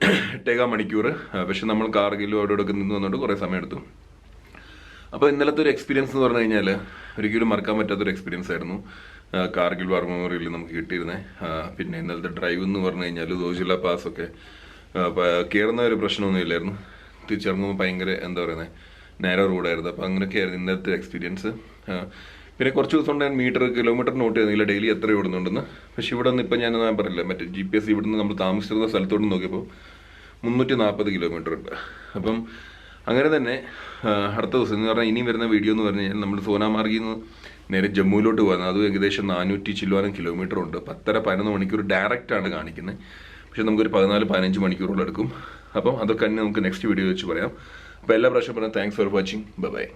8 മണിക്കൂർ. പക്ഷെ നമ്മൾ കാർഗിലും അവിടെ ഒക്കെ നിന്ന് വന്നുകൊണ്ട് കുറേ സമയം എടുത്തു. അപ്പോൾ ഇന്നലത്തെ ഒരു എക്സ്പീരിയൻസ് എന്ന് പറഞ്ഞു കഴിഞ്ഞാൽ ഒരിക്കലും മറക്കാൻ പറ്റാത്തൊരു എക്സ്പീരിയൻസ് ആയിരുന്നു. കാർഗിൽ വാർ മെമ്മോറിയൽ നമുക്ക് കിട്ടിയിരുന്നത്. പിന്നെ ഇന്നലത്തെ ഡ്രൈവ് എന്ന് പറഞ്ഞു കഴിഞ്ഞാൽ ദോജില പാസ്സൊക്കെ കയറുന്ന ഒരു പ്രശ്നമൊന്നും ഇല്ലായിരുന്നു. തിരിച്ചിറങ്ങുമ്പോൾ ഭയങ്കര എന്താ പറയുന്നത്, നേരെ റോഡായിരുന്നു. അപ്പോൾ അങ്ങനെയൊക്കെയായിരുന്നു ഇന്നത്തെ എക്സ്പീരിയൻസ്. പിന്നെ കുറച്ച് ദിവസം കൊണ്ട് ഞാൻ കിലോമീറ്റർ നോട്ട് ചെയ്യുന്നില്ല ഡെയിലി എത്ര ഓടുന്നുണ്ടെന്ന്. പക്ഷെ ഇവിടെ നിന്ന് ഇപ്പം ഞാൻ പറയില്ല, മറ്റേ GPS ഇവിടുന്ന് നമ്മൾ താമസിച്ചിരുന്ന സ്ഥലത്തോട്ട് നോക്കിയപ്പോൾ 340 കിലോമീറ്റർ ഉണ്ട്. അപ്പം അങ്ങനെ തന്നെ അടുത്ത ദിവസം എന്ന് പറഞ്ഞാൽ ഇനി വരുന്ന വീഡിയോ എന്ന് പറഞ്ഞു കഴിഞ്ഞാൽ നമ്മൾ സോനാമാർഗിൽ നിന്ന് നേരെ ജമ്മുവിലോട്ട് പോകുന്നത്. അതും ഏകദേശം 400 ചില്ലുവാനും കിലോമീറ്റർ ഉണ്ട്. 10-11 മണിക്കൂർ ഡയറക്റ്റാണ് കാണിക്കുന്നത്. പക്ഷെ നമുക്കൊരു 14-15 മണിക്കൂറോളം എടുക്കും. അപ്പം അതൊക്കെ തന്നെ നമുക്ക് നെക്സ്റ്റ് വീഡിയോ വെച്ച് പറയാം. അപ്പോൾ എല്ലാ പ്രാവശ്യം പറയാം. Thanks for watching. ബൈ.